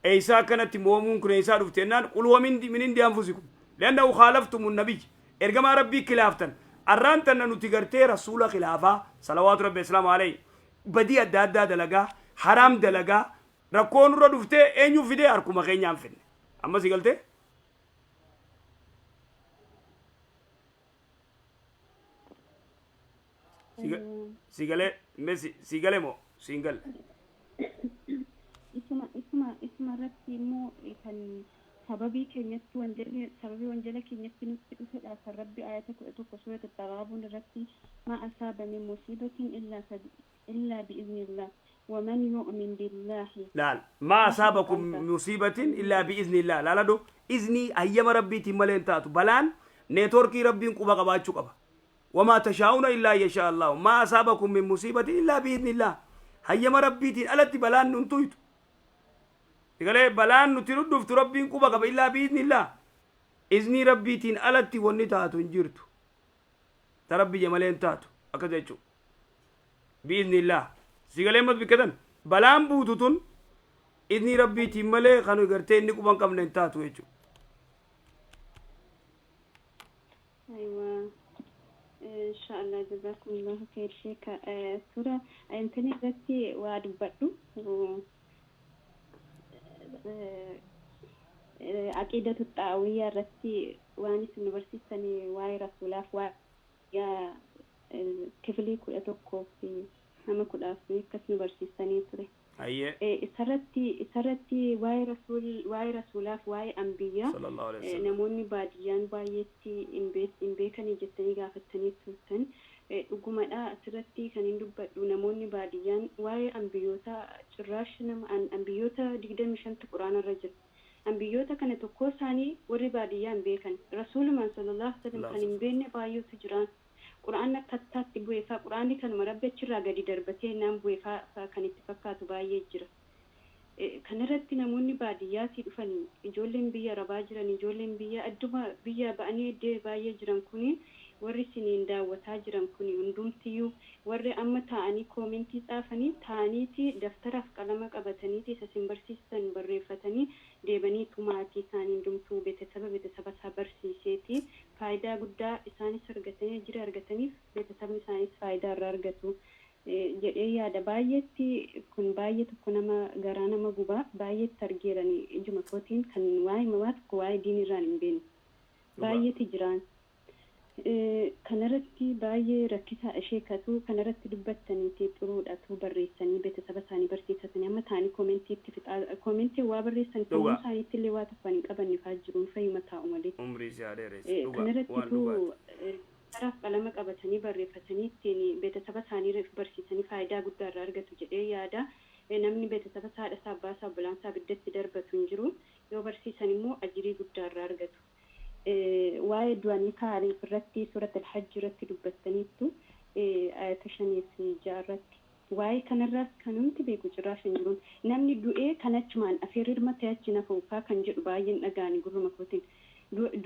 ايسا كانت مومون كن ايسا دفتنان قل هو من عند انفسكم لانه خالفتم النبي ارغما ربي خلافتن الرانتنا نتيجرتي رسول خلافة صلوات ربي السلام عليه بدي أداد دلقا حرام دلقا ركون ردفته أنيو فيدي أركو مخين ينفن أما سيقلتي سيقلي مو سيقل اسم ربي مو كان سببي كنيت وانجلي كنيت نفسي ربي آياتك وإتوك سورة التغابن ربي ما أصاب من مصيبة إلا بإذن الله ومن يؤمن بالله لا ما أصابكم مصيبة إلا بإذن الله لا دو إذني أيام ربي تملين تاتو بلان نتوركي ربي قبا قبا قبا وما تشاءون إلا يشاء الله ما أصابكم من مصيبة إلا بإذن الله أيام ربي تألت بلان ننتويتو قال بلان نتردف ربي قبا قبا إلا بإذن الله إذني ربي تين ألتي وني تاتو انجرتو تربي جمالين تاتو أكذا يجو بإذن الله سيقال يمت بكذن بلان بوتوتون إذني ربي تين ملي خانو يقرتين نكو بان قبلين تاتو يجو أيوة إن شاء الله جزاكم الله خير شيخ سورة أنتني ذاتي وعد بدو عقيدة الطاوية رتي واني سنبرسيسني واي رسولاف يا كفلي كل أتوقف في هم كل أفني كسنبرسيسني تري أيه سرتي واي رسولاف واي أنبياء صلى الله عليه وسلم نموني باديان بايتي إنبي كان يجتني قافتني تلتن dhugumadha asirratti kan hin dubbadhu namoonni baadiyyaan waa'ee ambiyoota cirraash nama ambiyoota 25 quraanarra jira ambiyoota kana tokko isaanii warri baadiyyaan beekan rasuulumaan sallallahu alaihi wasallam kan hin beekne baay'eetu jiran quraan akkaataatti bu'eefaa quraanni kanuma rabbi achirraa gadi darbatee naan bu'eefaa kan itti fakkaatu baay'ee jira kanarratti namoonni baadiyyaatii dhufanii ijoolleen biyya arabaa jiran ijoolleen biyya adduma biyya ba'anii iddoo baay'ee jiran kuni warri siniin daawwataa jiran kun hundumtiyyuu warri amma ta'anii koomentii xaafanii ta'aniiti daftaraaf qalama qabataniiti isa sin barsiisan barreeffatanii deebanii tumaatii isaanii hundumtuu beetasaba isaa barsiiseeti faayidaa guddaa isaanis argatanii jira argataniif beetasabni isaanis faayidaa irraa argatu jedhee yaada baay'eetti kun baay'ee tokko nama garaa nama gubaa baay'eetti argeeranii ijuma kootiin kan waa'ee mamaa tokko waa'ee diinirraan hin beekne baay'eetti jiraan kanarratti baay'ee rakkisaa isheekatu kanarratti dubbattaniiti xuruudhatu barreessanii beetasaba isaanii barsiisatanii amma ta'anii koomentii waa barreessan sammuu isaaniitti illee waa tokko hin qabanne faa jiruun fayyuma taa'u malee kanarrattitu karaaf qalama qabatanii barreeffatanii ittiin beetasaba isaanii barsiisanii faayidaa guddaa irraa argatu jedhee yaada namni beetasaba haadha isaa abbaa isaa obbolaan isaa biddatti darbatu hin jiru yoo barsiisan immoo ajirii guddaa irraa argatu waa'ee du'anii kaa'aniif irratti suurata alhajji irratti dubbattaniittu ayata 5 irratti waa'ee kanarraas kan nuti beeku cirraashan jiruun namni du'ee kan achumaan afeerri hirmata achi nafuufaa kan jedhu baay'een dhaga'anii gurruma kootiin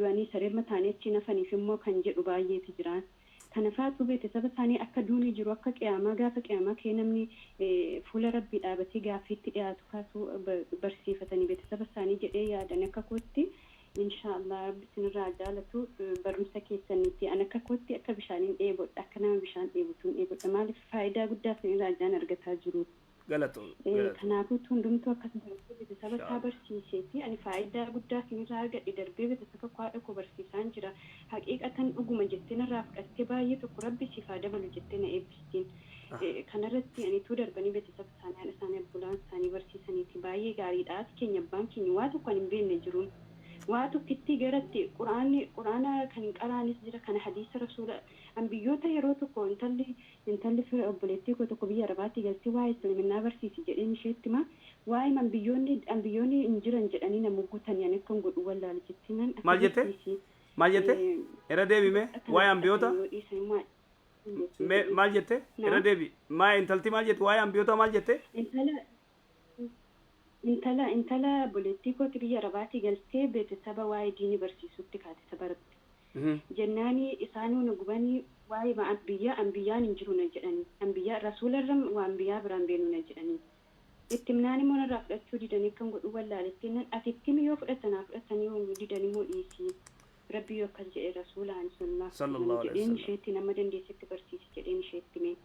du'anii sareerma ta'anii achi nafaniif immoo kan jedhu baay'eetu jiraan kanafaatu beetasaba isaanii akka duunii jiru akka qiyaamaa gaafa qiyaamaa kee namni fuula rabbii dhaabatee gaaffiitti dhiyaatu kaasuu barsiifatanii beetasaba isaanii jedhee yaadan akka kootti inshaallah rabbi sinirraa jaalatu barumsa keessanitti an akka kootti akka bishaaniin dheebodha akka nama bishaan dheebutuun dheebodha maaliif faayidaa guddaa sinirraa jaan argataa jiru kanaafuu hundumtuu akkasuma beetasaba isaa barsiiseeti ani faayidaa guddaa sinirraa argadhe darbee beeksisa kwaadha koo barsiisaan jira haqiiqatan dhuguma jettee narraa fudhattee baay'ee tokko rabbi siif haa dabalu jettee na eebbistiin kanarratti aniituu darbanii beeksisa isaanii haadha isaanii abbulaan isaanii barsiisaniiti baay'ee gaariidha ati keenya abbaan keenya waa tokko hin beekne jiruun waa tokkitti garatti quraana kan hin qaraanis jira kana hadiisa rasuula ambiyyoota yeroo tokko intalli fira obboleettii koo tokko biyya arabaatti galtee waa'ee islaaminaa barsiisi jedheen isheetti ma waa'ee ambiyyoonni hin jiran jedhanii nama guutanii ani akkan godhu wallaal jettinan maal jette irra deebime waa'ee ambiyyoota maal jette irra deebi maa intalti maal jette waa'ee ambiyyoota maal jette intala obboleettii kooti biyya arabaatti galtee beeksisa waa'ee diinii barsiisutti kaatisa baratti jennaani isaanii nu gubanii waa'ee ambiyyaan hin jiru na jedhanii ambiyyaa rasuularra waa ambiyyaa biraan beenu na jedhanii itti himnaan immoo narraa fudhachuu didanii kan godhu wallaaletti nan asitti yoo fudhatanii yoo didanii moo dhiisii rabbi yoo akkas jedhe rasuulaan sallallahu jedheen isheetti nama dandeessetti barsiisi jedheen isheetti mee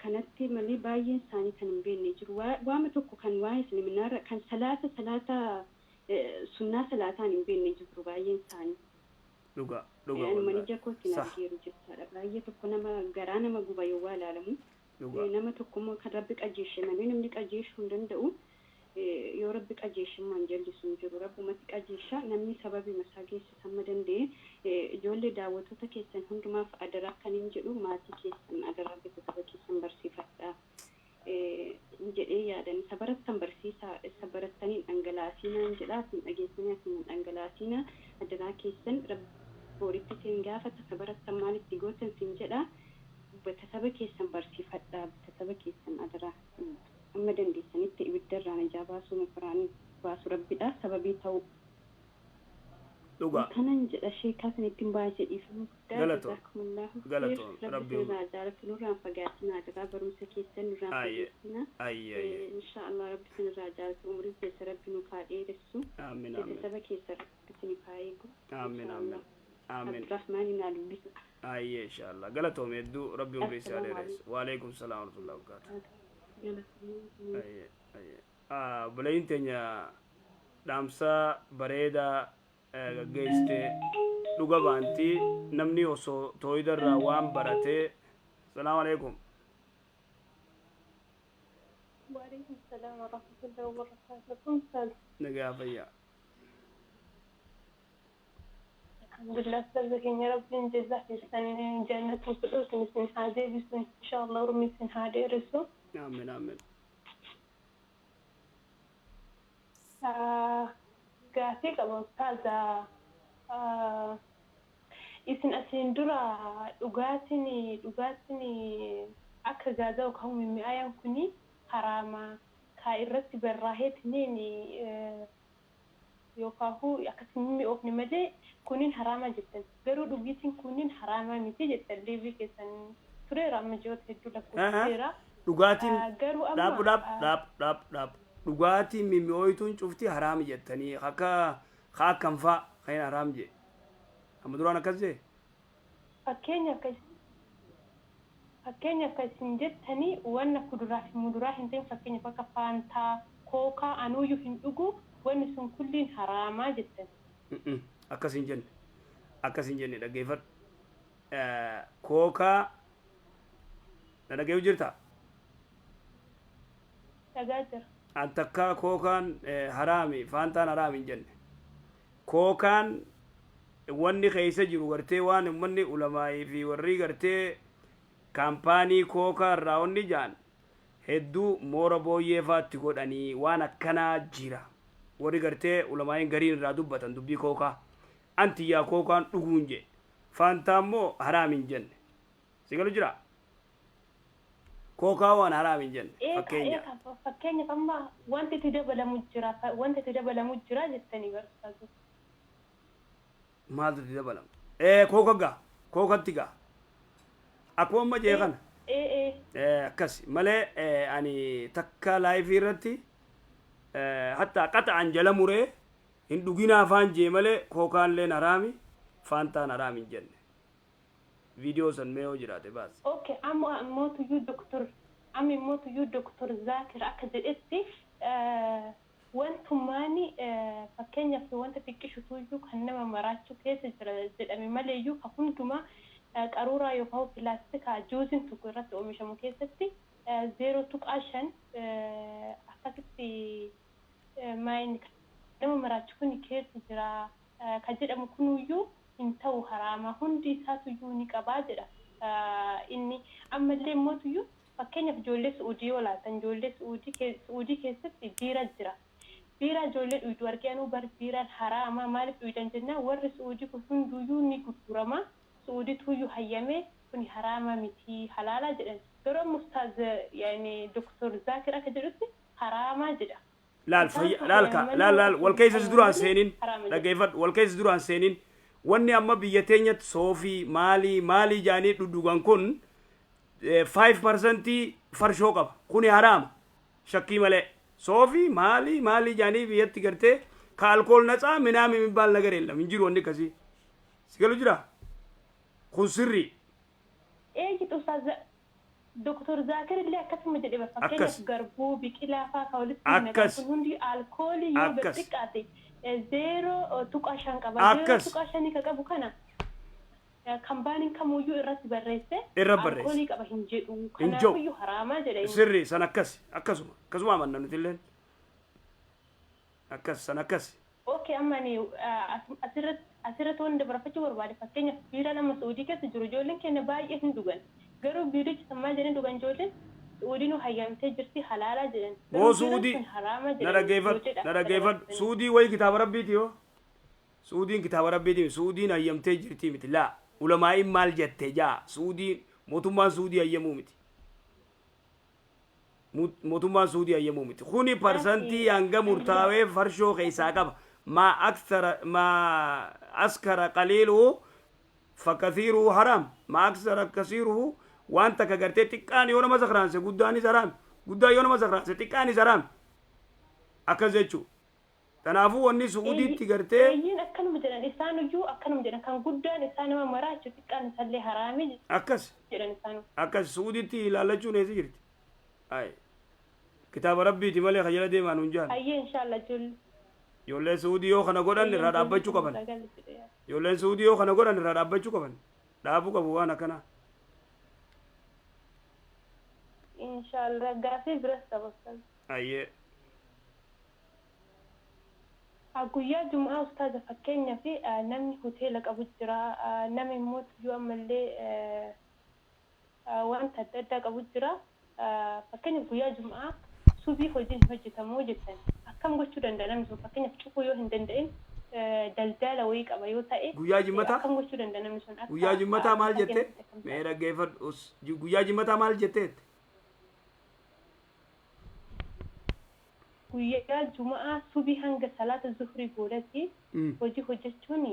kanatti malee baay'een isaanii kan hin beekne jiru waama tokko kan waa'ee islaaminaarra kan salaata sunnaa salaataan hin beekne jiru baay'een isaanii dhuga manija kootti na argeeru jechaadha baay'ee tokko nama garaa nama guba yoo waa ilaalamu nama tokko immoo kan rabbi qajeeshe malee namni qajeeshuu hin danda'u yoo rabbi qajeeshimmaan jallisu hin jiru rabbumatti qajeesha namni sababii masaa geessisan ma danda'e ijoollee daawwattoota keessan hundumaaf adaraa kan hin jedhu maatii keessan adaraa beeksisa keessan barsiifadhaa jedhee yaadan isa barattan barsiisaa isa barattanii dhangalaasinaan jedhaa isin dhageessanii isin dhangalaasinaa adaraa keessan booritti isin gaafata isa barattan maalitti gootan isin jedhaa beeksisa keessan barsiifadhaa beeksisa keessan adaraa amma dandeessanitti ibiddarraan ijaa baasuu mafiraan baasu rabbidha sababii ta'u dhuga kanan jedha sheekaa sanittiin baay'ee dhiifama guddaa rabbi irraa jaalatu nurraan fagaatinaa adaraa barumsa keessan nurraan fagaatinaa inshaallah rabbi sinirraa jaalatu umurii keessa rabbi nu kaa dheeressu beeksisa keessa rabbi sini kaa eegu amiin abdurrahmaani naa dubbisu inshaallah galatoome hedduu rabbi umurii isaa dheeressu waalaikum salaam wa rahmatullahi wa barakatuh buleeyyin teenya dhaamsa bareedaa gaggeessite dhuga baantii namni osoo tooyidarraa waan baratee salaamu alaikum وعليكم السلام ورحمة الله وبركاته. نجا فيا. الحمد لله استاذك يا رب جزاك السنين جنة الفردوس من هذه بس إن شاء الله رمي من هذه رسول. آمين آمين. قاسي قبل أستاذ isin asin dura dhugaatini akka gaazaa kaa'u mi'aayaan kuni haraama kaa irratti barraaheetiniin yookaan akkasuma mi'oofni malee kunin haraama jettan garuu dhugiitiin kunin haraama miti jettan deebii keessan tureera amma ji'oota hedduu lakkoofseera. Dhugaatiin dhaab dhugaatiin mi'ooyituun cufti haraami jettanii akka akkam fa'a kan haraam jee. Amma duraan akkas jee? Fakkeenya akkasiin jettanii wanna kuduraa fi muduraa hin ta'in fakkeenyaaf akka faantaa, kookaa anuuyyuu hin dhugu wanni sun kulliin haraamaa jettan. Akkasiin jenne dhaggeeffadhu. Kookaa na dhaggeeffatu jirtaa? Dhagaa jira. An takkaa kookaan haraami faantaan haraami hin jenne. Kookaan wanni keessa jiru gartee waan ummanni ulamaa'ii fi warri gartee kaampaanii kookaa irraa wanni jaan hedduu moora booyyee faatti godhanii waan akkanaa jira warri gartee ulamaa'iin gariin irraa dubbatan dubbii kookaa anti yaa kookaan dhuguun je faantaa immoo haraami hin jenne si galu jira kookaa waan haraami hin jenne fakkeenyaaf amma wanti itti dabalamu jira jettanii barbaadu. Maaltu itti dabalamu? Kookatti gaa. Akkuma amma jee kana. Akkas malee ani takka laayifii irratti hatta qaxa'an jala muree hin dhuginaa afaan jee malee kookaalleen haraami faantaan haraami hin jenne. Viidiyoo san mee yoo jiraate baas. Okay, amma mootuyyuu doktor Zakir akka jedhetti wantummaani fakkeenyaaf wanta xiqqishutu iyyuu kan nama maraachuu keessa jira jedhame malee iyyuu ka hundumaa qaruuraa yookaan pilaastikaa juuziin tokko irratti oomishamu keessatti 0.5 akkasitti maayin nama maraachuu kun keessa jira ka jedhamu kunuyyuu hin ta'u haraama hundi isaatu iyyuu ni qabaa jedha inni ammallee mootuyyuu fakkeenyaaf ijoollee Suudii yoo laatan ijoollee Suudii keessatti biira jira. Biira ijoollee dhuyduu arginu bar biiraan haraama maaliif dhuydan jennaan warri Suudii kun hunduyyuu ni gurgurama. Suudiitu iyyuu hayyamee kun haraama miti halaala jedhan. Garuu mustaaz yaani Dr. Zakir akka jedhutti haraama jedha. laal wal keessa duraan seenin dhageeffadhu wal keessa duraan seenin wanni amma biyya teenyatti soofii maalii jaanii dhudhugan kun 5% farshoo qaba kuni haraama shakkii malee soofii maalii jaanii biyyatti gartee ka alkool naxaa minaami የሚባል ነገር የለም እንጂ ወንድ ከዚህ ሲገሉ ጅራ kun sirri ustaz Dr. Zakir illee akkasuma jedhe fakkeenyaaf garbuu biqilaa fa'aa ka walitti naqatan hundi alkoolii yoo xiqqaate 0.5 qaba 0.5 ka qabu kana kambaaniin kamuyyuu irratti barreesse alkoolii qaba hin jedhu kanaafiyyuu haraamaa jedhe sirri san akkasuma amanna nuti illeen san akkas okay ammani asirratti wanda barafachuu barbaade fakkeenyaaf biira nama Suudii keessa jiru ijoolleen keenya baay'ee hin dhugan garuu biirichi sammaa jedhan dhugan ijoolleen Suudiin hayyamtee jirti halaalaa jedhan oo Suudii na dhageeffadhu Suudii wayi kitaaba rabbiiti yoo Suudiin kitaaba rabbiiti Suudiin hayyamtee jirti miti laa ulamaa'iin maal jette jaa Suudiin mootummaan Suudii hayyamuu miti mootummaan Suudii hayyamuu miti kuni parsantii hanga murtaawee farshoo keessaa qaba ما أسكر قليله فكثيره حرام ما أكثر كثيره وأنت كقرتي تكاني ولا ما زخران سجوداني زرام قدا يونا ما زخران ستكاني زرام أكذبوا تنافو أني سعودي تقرتي ين أكنوا مجرد إنسانو جو أكنوا مجرد كان قدا إنسانو ما مراش تكاني سلي حرامي أكس سعودي تي لا لا جو نزيرت أي كتاب ربي تملي خجلة دي ما ننجان أي إن شاء الله جل Ijoolleen Suudii yoo kana godhan irraa dhaabbachuu qaban. Ijoolleen Suudii yoo kana godhan irraa dhaabbachuu qaban. Dhaabuu qabu waan akkanaa. Inshallah gaafii biras taphatan. Ayyee. Guyyaa Jumaa ustaaza fakkeenyaa fi namni hoteela qabu jira namni immoo yoo ammallee wanta adda addaa qabu jira fakkeenyaaf guyyaa Jumaa subii hojiin hojjetamoo jettan. Akkam gochuu danda'a namni sun fakkeenyaaf cufuu yoo hin danda'in daldala wayii qaba yoo ta'e guyyaa jimmataa akkam gochuu danda'a namni sun guyyaa jimmataa maal jette mee dhaggeeffadhu guyyaa jimmataa maal jetteet guyyaa Jumaa subii hanga salaata zuhrii boodatti hojii hojjechuun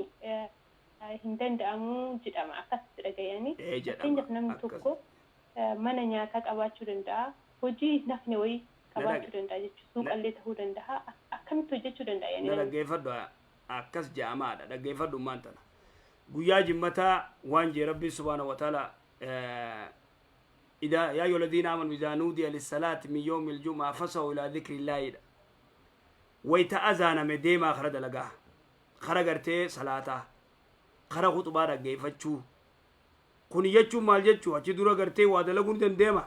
hin danda'amu jedhama akkasitti dhagayanii fakkeenyaaf namni tokko mana nyaataa qabaachuu danda'a hojii nafni wayii qabaachuu danda'a jechuudha suuqallee ta'uu danda'a akkamitti hojjechuu danda'a yani dhaggeeffadhu akkas jaamaadha dhaggeeffadhu maantana guyyaa jimmataa waan jee rabbii subhaanahu wa ta'ala إذا يا أيها الذين آمنوا إذا نودي للصلاة من يوم الجمعة فسعوا إلى ذكر الله ويتأذن من ديما خرج لقاه خرجرتي صلاته خرج خطبة رجع فتشو كوني يجوا مال يجوا أجدوا رجعتي وهذا لقون ديما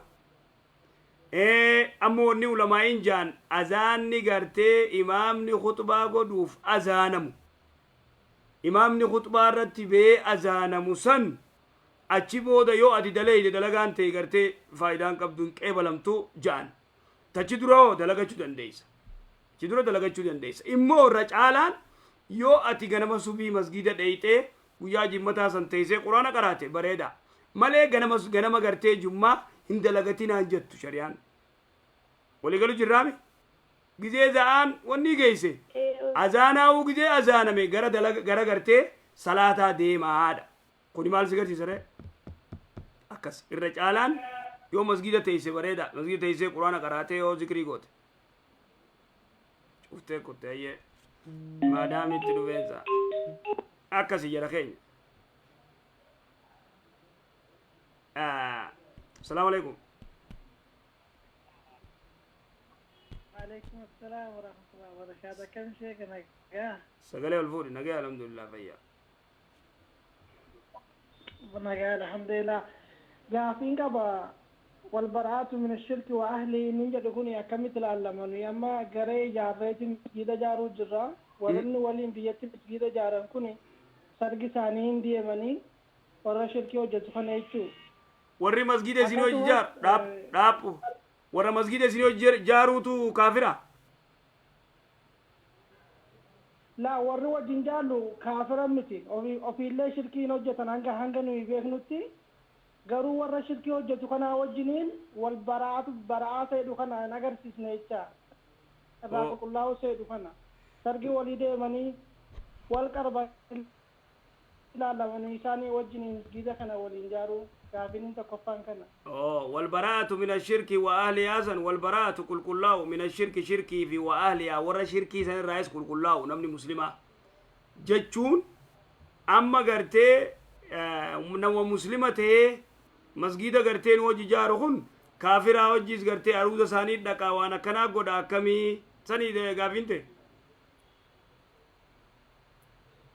أمو نيو لما إنجان أذان نجرتي إمام ني خطبة قدوف أذانمو إمام ني خطبة رتبه أذانمو سن achi booda yoo ati dalee dalagaan ta'e gartee faayidaan qabduun qeebalamtu ja'an tachi dura dalagachuu dandeessa achi dura dalagachuu dandeessa immoo irra caalaan yoo ati ganama subii masgiida dheeyxee guyyaa jimmataa san teessee quraana qaraate bareeda malee ganama gartee jummaa hin dalagatinaan jettu shari'aan walii galu jirraame gizee za'aan wanni geesse azaanaa'uu gizee azaaname gara gartee salaataa deemaadha kuni maal si garsiisa ree akkas irra caalaan yoo masgiida teessee bareeda masgiida teessee quraana qaraatee yoo zikrii goote cuftee kuttee ayyee maadaamitti dhufeensa akkasi jedha keenya asalaamu alaikum وعليكم السلام ورحمة الله وبركاته. كم شيء نجاه؟ سقلي والفوري نجاه الحمد لله فيا. نجاه الحمد لله. جافين كبا والبراءة من الشرك وأهله نيجا تكون يا كم تعلمون يما غري جاريت مسجد جارو جرا ورن ولين بيت مسجد جارن كوني سرقي سانين دي مني ورا شركي وجت خنيچو warri masgida isin hojii jaar dhaabu warra masgida isin hojii jaaruutu kaafira لا warri wajin jaalu kaafira miti ofiillee shirkiin hojjetan hanga nuyi beeknutti garuu warra shirkii hojjetu kana wajjiniin wal bara'aa seedhu kana hin agarsiisne jecha irraa qulqullaa'uu seedhu kana sargi walii deemanii wal qarban ilaalamanii isaanii wajjiniin giza kana waliin jaaruu gaafiniin tokkoffaan kana. والبراءة من الشرك وأهلها أحسن والبراءة كل كله من الشرك شركي في وأهلها ورا شركي سن الرئيس كل كله نمني مسلمة جتشون أما قرتي نو مسلمة مسجد قرتين وجي جارهن كافرة وجيز قرتي أرود ساني دكا وانا كنا قد أكمي ساني ده قافينته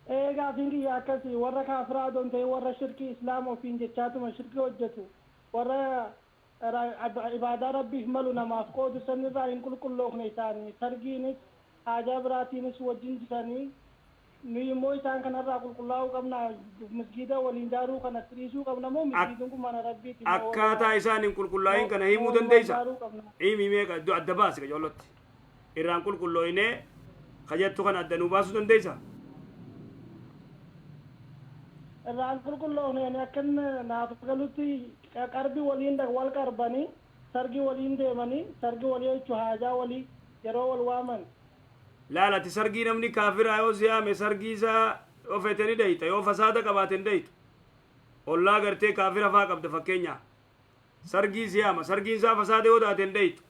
gaafiin kiyya akkasii warra kaafiraa doon ta'e warra shirkii islaama ofiin jechaatuma shirkii hojjetu warra ibaadaa rabbiif malu namaaf qoodu sanirraa hin qulqulloofne isaanii sargiinis haajaa biraatiinis wajjin jiranii nuyi immoo isaan kanarraa qulqullaa'uu qabna masgida waliin jaaruu kana siriisuu qabna moo masgidin kun mana rabbiiti akkaataa isaan hin qulqullaa'in kana himuu dandeeysa himi meeqa iddoo adda baasi qajoollotti irraan qulqullooyne kajattu kana adda nuu baasuu dandeeysa irraan qulqulloofne akkan naaf galutti qarbii waliin wal qarbanii sargi waliin deemanii sargi walii jechuu haajaa walii yeroo wal waaman laalati sargii namni kaafiraa yoo siyaame sargii isaa ofeteni deyta yoo fasaada qabaaten deytu ollaa gartee kaafira faa qabda fakkeenya sargii siyaama sargiin isaa fasaada yoo taaten deytu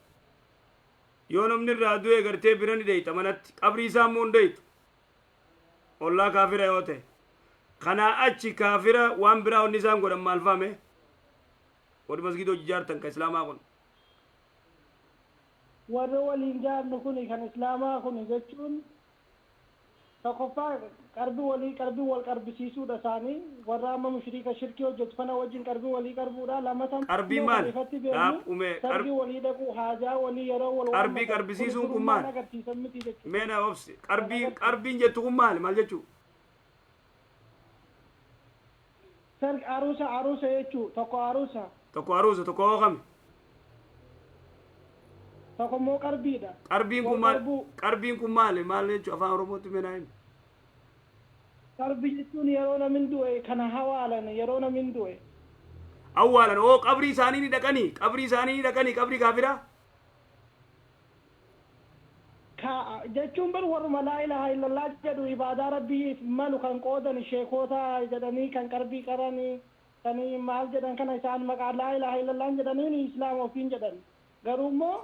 yoo namni irraa du'e gartee birani deyta manatti qabrii isaa immoo hin deytu ollaa kaafira yoo ta'e kanaa achi kaafira waan biraa onni isaan godhan maal faame warri masgida hojii jaartan ka islaamaa kun warri waliin jaarnu kun kan islaamaa kun jechuun tokkoffaa qarbii wal qarbisiisuudha isaanii warra amma mushriika shirkii hojjetu kana wajjin qarbii walii qarbuudha lamatan qarbii maal dhaabumee sarbii walii dhaquu haajaa walii yeroo wal qarbii qarbisiisuun kun maal agarsiisan miti jechuudha meena obsi qarbiin jettu kun maal jechuu sarg aruusa jechuu tokko aruusa tokko hookame tokko immoo qarbiidha qarbiin kun maal jechuu afaan oromootti meenaa himi qarbii jechuun yeroo namin du'e kana hawaalan yeroo namin du'e awwaalan oo qabrii isaanii ni dhaqanii qabrii kaafiraa jechuun bar warruma laa ilaha illallah jedhu ibaadaa rabbiif malu kan qoodan sheekota jedhanii kan qarbii qaranii kan maal jedhan kana isaan maqaa laa ilaha illallah jedhanii islaam ofiin jedhan garuu immoo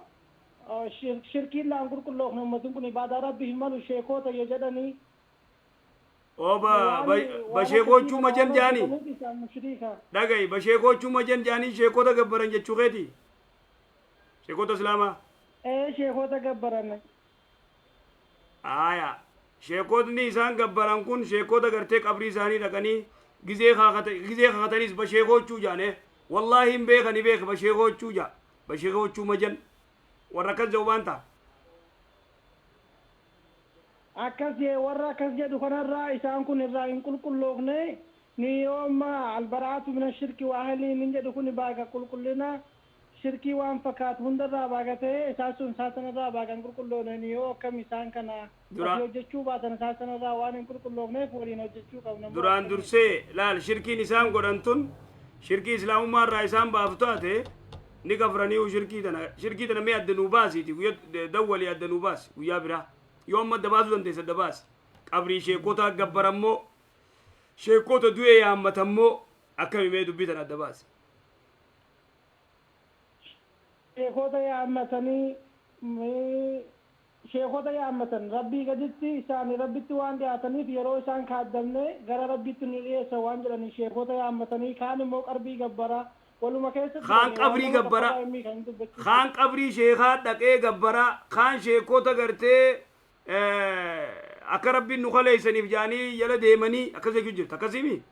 shirkiin laan qulqulloofne ummatin kun ibaadaa rabbiif malu sheekota yoo jedhanii basheekochuu majan jaanii dhagayi basheekochuu majan jaanii sheekota gabbaran jechuu keeti sheekota islaamaa sheekota gabbaran aya sheekotni isaan gabbaran kun sheekota gartee qabrii isaanii dhaqanii gizee kakatanis basheekochuu jaane wallaahi hin beekani beeka basheekochuu jaa basheekochuu majan warra akkas jedhu waan ta'a warra akkas jedhu kanarraa isaan kun irraa hin qulqulloofne ni yooma albaraatu min ashirki wa ahlihi min jedhu kun baaga qulqullina shirkii waan fakkaatu hundarraa baagatee isaasun saasanarraa baagan qulqulloofne yoo akkam isaan kana hojjechuu baatan saasanarraa waan hin qulqulloofneef waliin hojjechuu qabna duraan dursee laal shirkiin isaan godhan tun shirkii islaamummaarraa isaan baafu taate ni gafranii shirkii tana mee adda nuu baasiiti dawwalii adda nuu baasi guyyaa biraa yoo amma adda baasuu dandeessa adda baasi qabrii sheekota gabbarammoo sheekota du'e yaammatammoo akkami mee dubbii tana adda baasi sheekota yaammatan rabbii gaditti isaanii rabbitti waan dhiyaataniif yeroo isaan kaaddamne gara rabbitti nu dhiyeessa waan jedhanii sheekota yaammatanii kaan immoo qarbii gabbara waluma keessa خان قبري قبرا خان قبري شيخات دقي قبرا خان شيخوتا قرتي akka rabbiin nu kaleeysaniif jaanii jala deemanii akkasii jirtu akkasimi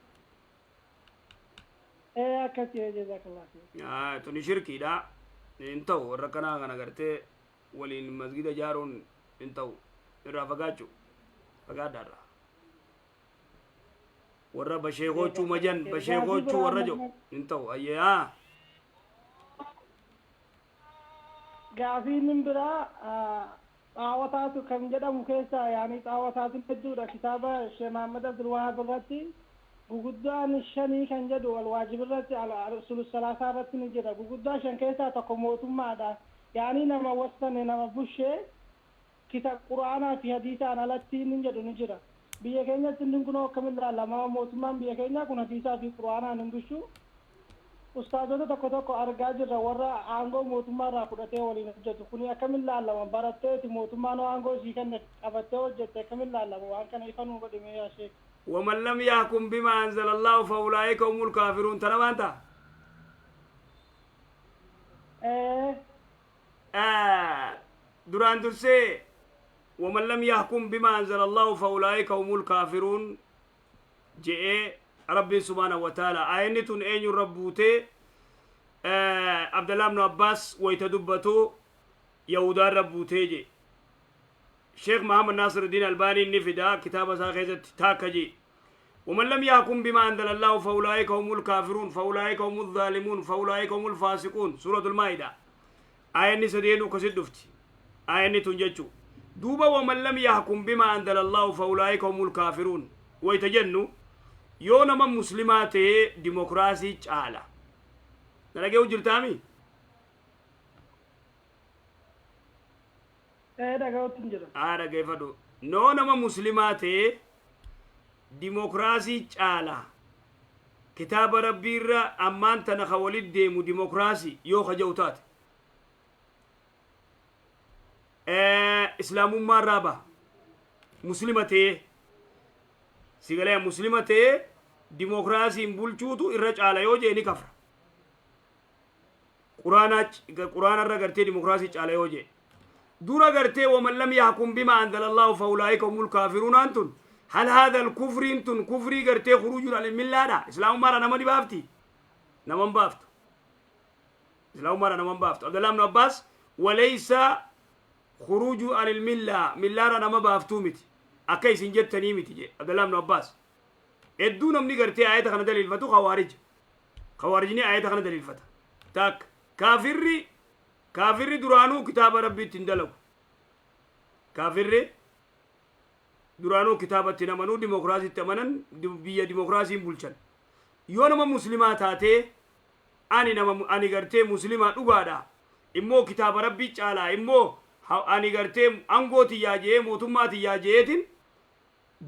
akkasii jazakallah tuni shirkiidha hin ta'u warra kanaa kana gartee waliin masgida jaaruun hin ta'u irraa fagaachuu fagaadhaarra warra basheekochuu majan basheekochuu warra jiru hin ta'u ayyaa gaafiin biraa xaawataatu kan jedhamu keessa yaani xaawataatu hedduudha kitaaba Sheekh Muhammad Abdul Wahhab irratti guguddaan shanii kan jedhu wal waajib irratti al-usul salaasaa irratti ni jira guguddaa shan keessaa tokko mootummaadha yaani nama wassane nama bushee kitaaba quraanaa fi hadiisaan alatti ni jedhu ni jira biyya keenyatti inni kun akkamillee lama mootummaan biyya keenya kun hadiisaa fi quraanaan hin bushu ustaazota tokko argaa jirra warra aangoo mootummaa irraa fudhatee waliin hojjetu kuni akkamiin laalama baratteeti mootummaan aangoo isii kenne qabattee hojjette akkamiin laalama waan kana ifa nuu godhime yaa sheek ومن لم يحكم بما أنزل الله فأولئك هم الكافرون ترى ما أنت دران درسي ومن لم يحكم بما أنزل الله فأولئك هم الكافرون جاء ربي سبحانه وتعالى آينة أين ربوته عبد الله بن عباس ويتدبتو يهودا ربوته جي شيخ محمد ناصر الدين الباني النفدا كتاب ساخيزة تاكجي ومن لم يحكم بما أنزل الله فأولئك هم الكافرون فأولئك هم الظالمون فأولئك هم الفاسقون سورة المائدة آية سدينو كسد دفتي آية تنججو دوبا ومن لم يحكم بما أنزل الله فأولئك هم الكافرون ويتجنوا yoo nama muslimaa ta'ee dimokiraasii caala dalagee jirtaami dhaga'uutti jira dhageeffadhu noo nama muslimaa ta'ee dimokiraasii caala kitaaba rabbiirra ammaan tana ka walit deemu dimokiraasii yoo kaja'u taate islaamummaa irraa baha muslima ta'ee sigalee muslima ta'ee dimokiraasiin bulchuutu irra caala yoo jee ni kafra quraana irra gartee dimokiraasii caala yoo jee dura gartee waman lam yahkum bima anzala allahu fa ulaa'ika humul kaafiruun antun hal haadha alkufriin tun kufrii gartee khuruujun almillaadha islaamummaadha nama ni baafti naman baaftu islaamummaadha naman baaftu abdallah ibn abbaas walaysa khuruuju almillaa millaadha nama baaftuu miti akka isin jettanii miti je abdallah ibn abbas hedduu namni gartee ayata kana daliilfatu khawaarijni ayata kana daliilfata tak kaafirri duraanuu kitaaba rabbiitti hin dalagu kaafirri duraanuu kitaabatti amanuu dimokiraasiitti amanan biyya dimokiraasiin bulchan yoo nama muslimaa taatee ani gartee muslimaa dhugaadha immoo kitaaba rabbii caalaa immoo ani gartee angooti yaajee mootummaati yaajeetin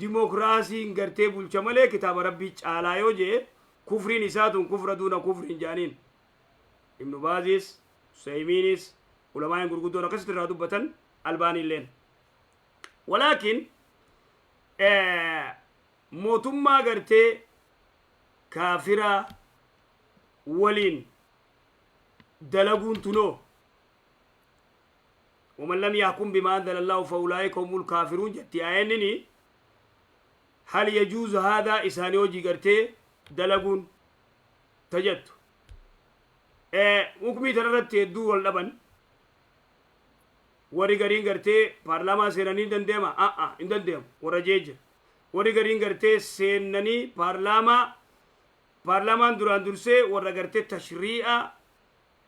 dimokiraasiin gartee bulcha malee kitaaba rabbii caalaa yoo jee kufriin isaatun kufra duuna kufriin jaaniin ibnu baazis useymiinis ulamaa'in gurguddoon akkasitti irraa dubbatan albaaniilleen walaakin mootummaa gartee kaafira waliin dalaguun tunoo ومن لم يحكم بما أنزل الله فأولئك هم الكافرون جتي آينني هل يجوز هذا إسانيو جيغرتي دلقون تجد حكمي تررت يدو واللبن ورغرين غرتي پارلاما سيناني دندما اندندم ورجيج ورغرين غرتي سيناني پارلامان دران درسي ورغرتي تشريع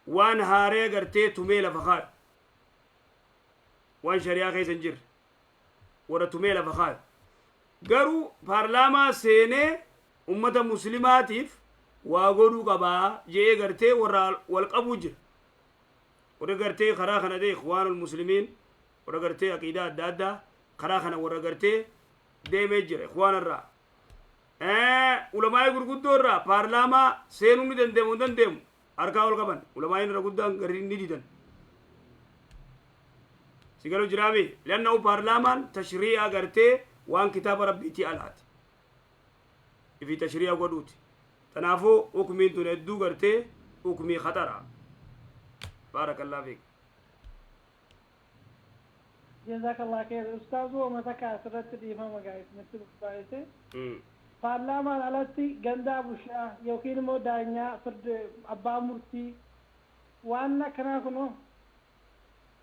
وان هاري غرتي تميل فخار وان شريعة خيسن جر ورا تميل فخار غرو پارلاما سيني أمة مسلماتيف واغورو قبا جي غرتي ورا والقبو جر ورغرتي خراخنا دي اخوان المسلمين ورغرتي عقيدة دادا خراخنا ورغرتي دي مجر اخوان الرا علماء غرغدو الرا پارلاما سينو ندندم اركا والقبن علماء رغدان غرين نديدن سيقولوا جرامي لأنه برلمان تشريع غرتي وان كتاب ربيتي الات في تشريع قدوتي تنافو حكمين تندو غرتي حكمي خطرة. بارك الله فيك. جزاك الله خير أستاذ ومتك أسرت لي فما قاعد مثل بايته فالله علتي جندا بوشا يوكيل مو دانيا فرد أبا مرتي وأنا كنا كنو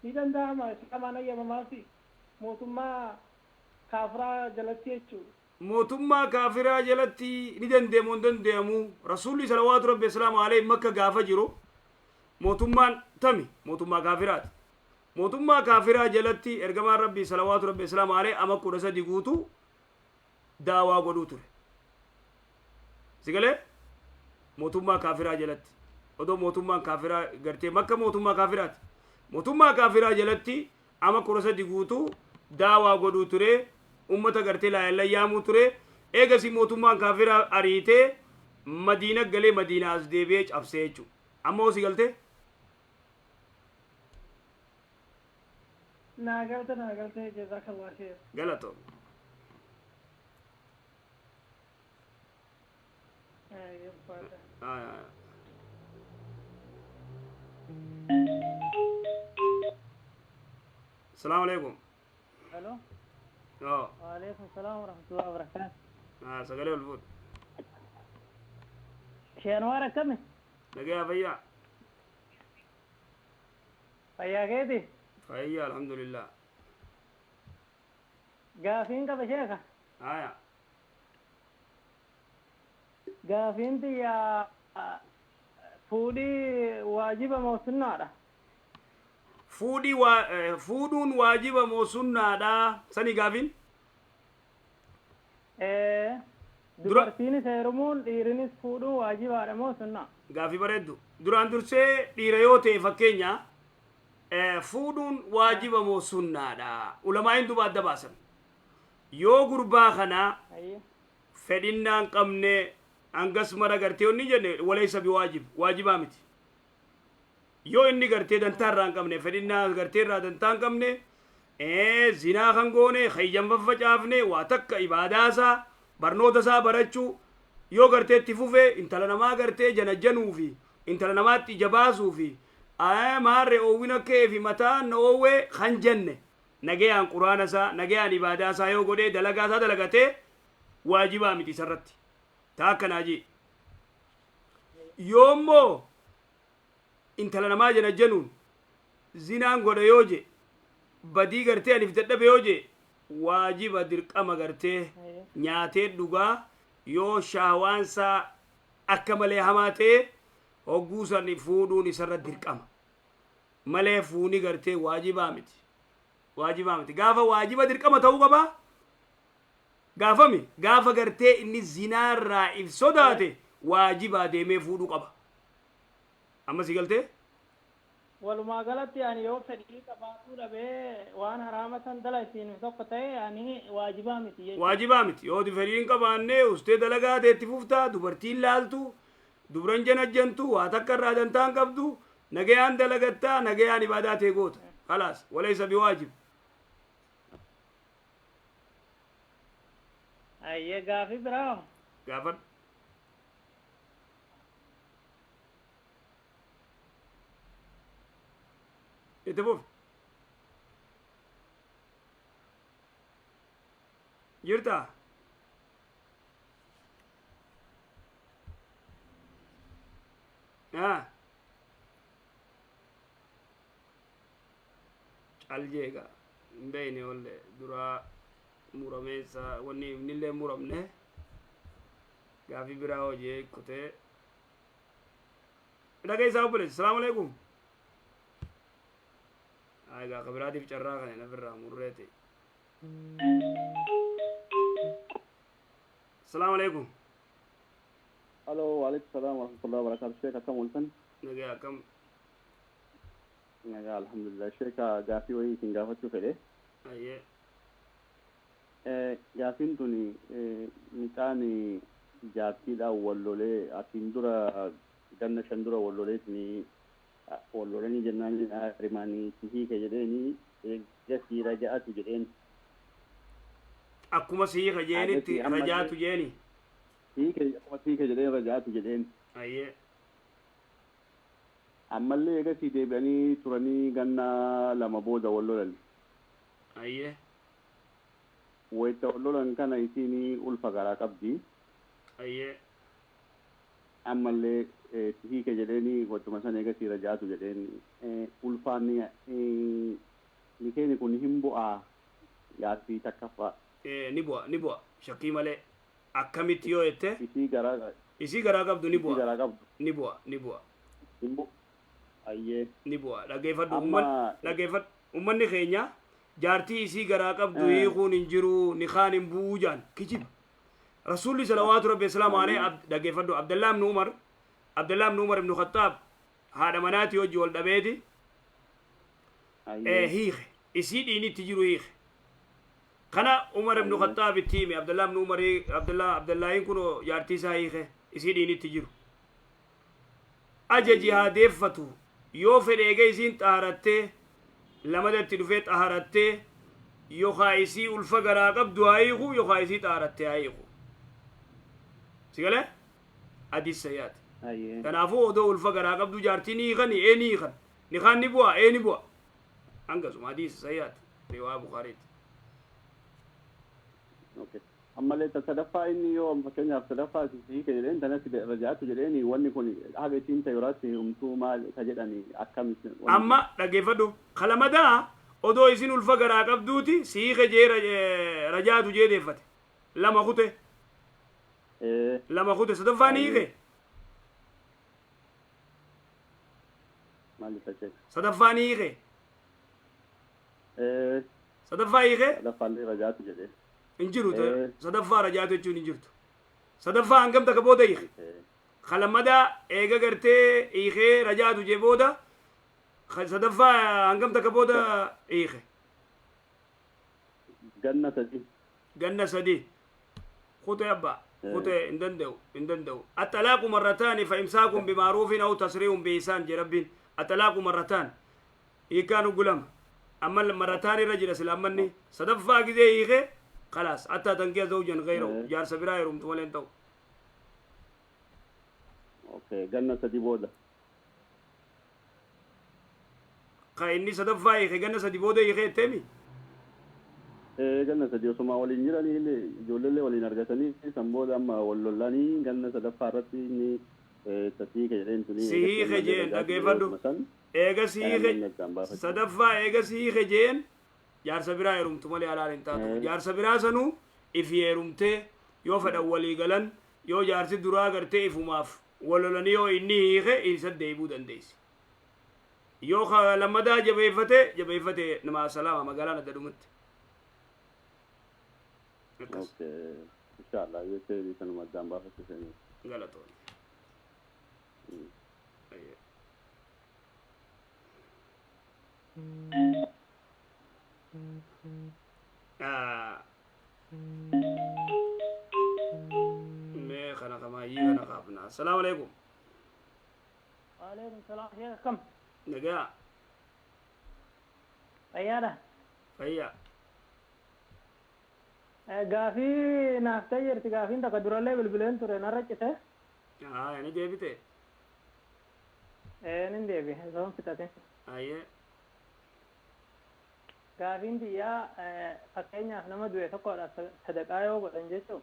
إذا دام سلامنا يا مامتي موتما كافرا جلتي أشوا موتما كافرا جلتي ندن ديمون دن ديمو رسول صلوات ربي السلام عليه مكة غافا جرو موتما تمي موتما كافرات موتما كافرا جلتي ارغمان ربي صلوات ربي السلام عليه اما كورسا ديغوتو داوا غدوتو سيغله موتما كافرا جلتي ودو موتما كافرا غرتي مكة موتما كافرات موتما كافرا جلتي اما كورسا ديغوتو داوا غدوتو ummata gartee laa yaamuu ture eegasi mootummaan kaafira ariitee madiina galee madiina as deebi'ee cabsee jechuudha amma hosi galtee naagalte jazakallah khair galato السلام عليكم. الو اه وعليكم السلام ورحمة الله وبركاته. سقالي الفود. شنوارك كم؟ لقيها فيا. فيا كيدي؟ فيا الحمد لله. قافين كذا شيخة؟ قافين دي يا فودي واجبة موسنة fuudhuun waajiba moo sunnaadha sani gaafin dubartiinis heerumuun dhiirinis fuudhuun waajibaadha moo sunnaa gaafi bareeddu duraan dursee dhiira yoo ta'e fakkeenya fuudhuun waajiba moo sunnaadha ulamaa'iin duba adda baasan yoo gurbaa kana fedhinnaan qabne angas mara gartee onni jenne walaysa waajibaa miti yoo inni gartee dantaa irraa hin qabne fedhinnaa gartee irraa dantaa hin qabne zinaa kan goone khayyan faffacaafne waa takka ibaadaasaa barnoota isaa barachuu yoo gartee itti fufe intala namaa gartee janajjanuu fi intala namaatti ija baasuu fi maarre oowwina kee fi mataan oowwee kan jenne nagayaan quraana isaa nagayaan ibaadaa isaa yoo godhee dalagaa isaa dalagatee waajibaa miti isarratti taa akkanaaji yoommoo intala namaa janajjanuun zinaan godha yoo je badii gartee aniif dadhabe yoo je waajiba dirqama gartee nyaatee dhugaa yoo shaawaansaa akka malee hamaa ta'e hogguusan fuudhuun isarra dirqama malee fuuni gartee waajibaa miti gaafa waajiba dirqama ta'uu qaba gaafami gaafa gartee inni zinaarraa if sodaate waajibaa deemee fuudhuu qaba amma si galtee walumaa galatti ani yoo fedhii qabaachuu dhabee waan haraama san dalaysiin tokko ta'e ani waajibaa miti jechuudha waajibaa miti yoo fedhiin qabaanne ustee dalagaa ta'etti fuftaa dubartiin laaltu dubran janajjantu waa takka irraa dantaan qabdu nagayaan dalagattaa nagayaan ibaadaa ta'e goota khalaas walaysa biwaajib ayyee gaafii biraa gaafadhu اتفوف يرتا aljeega mbeyne olle dura muramesa woni nille muramne gaafi bira oje kote dagay saabule assalamu alaykum ayga khabirati fi charra kana nafirra murrete assalamu alaykum الو وعليكم السلام ورحمه الله وبركاته شيخ كم ولتن نجا كم نجا الحمد لله شيخ غافي وي كنغافتو فدي ايه غافين توني ميتاني جاتي دا ولولي اتندرا جنة شندرا ولوليتني ولولني جناني رماني تهي كجدني جسي رجعت جدين اكما سي خجيني رجعت جيني هيك جدين رجعت جدين ايه ammallee egasii deebi'anii turanii ganna lama booda wal lolan. Ayyee. Wayita wal lolan kana isiin ulfa garaa qabdi. Ayyee. Ammallee hiike jedheeni wattuma san egasii rajaatu jedheen ulfaanni nikeeni kun hin bu'aa yaaddii takkaffaa. Ni bu'a shakkii malee akkamitti yoo jette Isii garaa qabdu ni isii garaa bu'a qabdu. ni bu'a Hin bu'u. Ayyee. ni bu'a dhaggeeffadhu Amma ummanni keenya jaartii isii garaa qabdu hiikuun hin jiru nikaan hin bu'uu jaan kijiba rasuulli salawaatu rabbi islaamu alayhi dhaggeeffadhu abdallaa ibnu umar ibnu khattaab haadha manaati hojii wal dhabeeti hiike isii dhiinitti jiru hiike kana umar ibnu khattaab itti hime abdallaa ibnu umar abdallaahin kun jaartii isaa hiike isii dhiinitti jiru ajaji haa deeffatu yoo fedhe eega isiin xaarattee lamadatti dhufee xaarattee yookaa isii ulfa garaa qabdu haa hiiku yookaa isii xaarattee haa hiiku sigale adis sayyaati kanaafuu odoo ulfa garaa qabdu jaartiin hiikan ni hiikan nikaan ni bu'a hangasuma adis sayyaati riwaa bukaariiti ammallee sadaffaa inni yoo fakkeenyaaf sadaffaa hiike jedheen tanatti rajaatu jedheeni wanni kun haga isiin tayoraatti humtuu maal ka jedhani akkamitti amma dhaggeeffadhu kalamadaa odoo isin ulfa garaa qabduuti si hiike jee rajaatu jee deeffate lama kute sadaffaan hiike maal tache sadaffaan hiike sadaffaa hiike sadaffaallee rajaatu jedhee hin jiru sadaffaa rajaatu jechuun hin jirtu sadaffaa hangam takka booda hiike kalamadaa eega gartee hiikee rajaatu jee booda sadaffaa hangam takka booda hiike ganna sadi kute abba kute hin danda'u الطلاق مرتان فإمساك بمعروف أو تسريح بإحسان جربين الطلاق مرتان كانوا قلما أما مرتان الرجل سلامني صدفا كذا يخي خلاص حتى تنكي زوجا غيره جار سبرا يروم تولين تو اوكي جنة سدي بودا كايني صدفا يخي جنة سدي بودا يخي تيمي جنة سدي وسما ولين جراني اللي جولله ولين أرجعتني سامبودا أما ولولاني جنة سدفا رتيني تسيك جرين توني سيخ جين دقيفدو إيجا سيخ صدفا إيجا سيخ جين جار سبرا يروم تمالي على الانتاتو جار سبرا سنو إفي يرومتي يو فدا ولي غلن يو جار سي درا غرتي إفوماف ولولاني يو إني هيخي إنسان ديبو دنديس يو خا لما دا جبيفتي نما سلامة مقالانا درومت اوكي ان شاء الله يسيري سنو مدام بافا سيسيني غلطوني मैं खाना कमाई खाना खापना अस्सलाम वालेकुम वालेकुम सलाम शेख कम नगया अय्यादा भैया गाफी naphtha jirti gaafiin takka durallee bilbileen ture narra cite yani deebite nin deebi soon fitate ayye gaafiin biyyaa fakkeenyaaf nama du'e tokkodha sadaqaa yoo godhan jechuun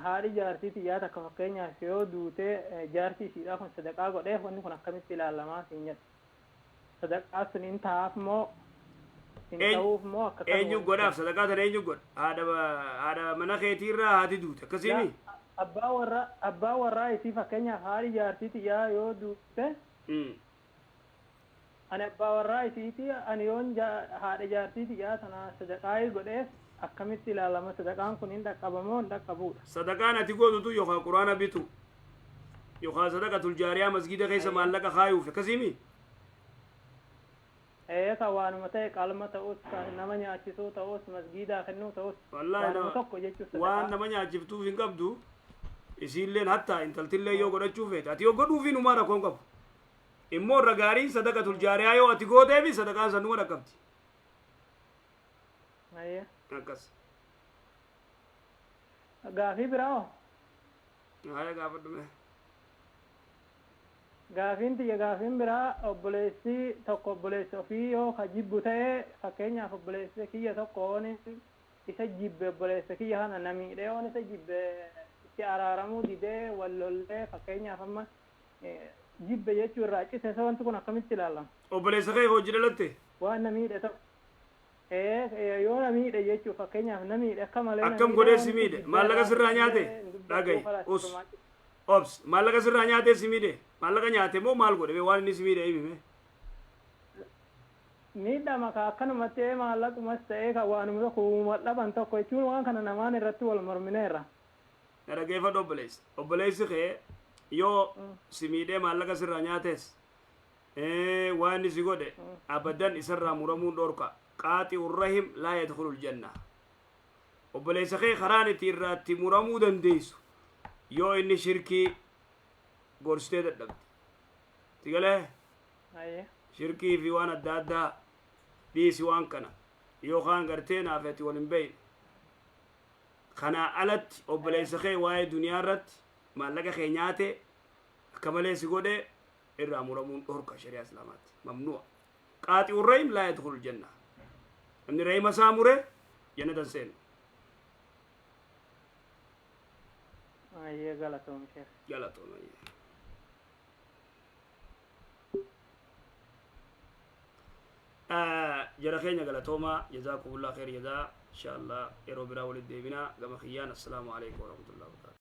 haadhi jaartii xiyyaa takka fakkeenyaaf yoo duutee jaartii isiidhaa kun sadaqaa godheef wanni kun akkamitti ilaalamaa siin jedha sadaqaa sun hin ta'aaf moo hin ta'uuf moo akka eenyu godhaaf sadaqaa tana eenyu godha haadha mana keetiirraa haati duute akkasiimi abbaa warraa isii fakkeenyaaf haadhi jaartii xiyyaa yoo duute ani abbaa warraa isiiti ani yoon haadha jaartii xiyyaa tana sadaqaa godheef akkamitti ilaalama sadaqaan kun hin dhaqqabamoo hin dhaqqabuudha sadaqaan ati gootutu yookaan quraana bitu yookaan sadaqatul jaariyaa masgida keessa maallaqa kaayuuf akkasiimi ka waanuma ta'e qalma ta'us nama nyaachisuu ta'us masgidaa kennuu ta'us waanuma tokko jechuun waan nama nyaachiftuuf hin qabdu isiilleen hatta intaltillee yoo godhachuu feete ati yoo godhuufi numaa rakkoon qabu immoo irra gaariin sadaqatul jaariyaa yoo ati gooteefi sadaqaan san numa dhaqqabdi akkas gaafii biraa haya gaafadhume Gaafiin tiyya gaafiin biraa obboleessi tokko obboleessi ofii yoo ka jibbu ta'e fakkeenyaaf obboleessi kiyya tokko ooni isa jibbe obboleessi kiyya kana namiidhe oon isa jibbe itti araaramuu didee wal lollee fakkeenyaaf amma jibbe jechuu irraa cite isa wanti kun akkamitti ilaalama? Obboleessa kee hojii dhalatte? Waan namiidhe tokko yoo namiidhe jechuu fakkeenyaaf namiidhe akka malee akkam godhee si miidhe maallaqa sirraa nyaate dhagaye obs maallaqa sirraa nyaatee si miidhe maallaqa nyaate moo maal godhe waan inni si miidhe himime miidhama ka akkanumatti maallaqumas ta'ee ka waanuma tokko wal dhaban tokko jechuun waan kana namaan irratti wal mormineerra dhaggeeffadhu obboleessi kee yoo si miidhee maallaqa sirraa nyaates waan inni si godhe abadan isarraa muramuun dhorka qaaxi'ur rahim laa yadkhulul janna obboleessa kee karaan itti irraatti muramuu dandeessu yoo inni shirkii gorsitee dadhabde tigalee shirkii fi waan adda addaa dhiisi waan kana yookaan gartee naafetti wal hin beeyne kanaa alatti obboleessa kee waa'ee duniyaa irratti maallaqa kee nyaate akka malee si godhe irraa muramuun dhorka shari'aa islaamaatti mamnu'a qaaxi'ur rahim laa yadkhulul janna namni rahima isaa mure jannatan seenu galatoom sheekh galatoom jara keenya galatooma jazaakumullah khair jazaa insha Allah yeroo biraa walitti deebina gama kiyyaan assalaamu alaykum wa rahmatullahi wa barakatuh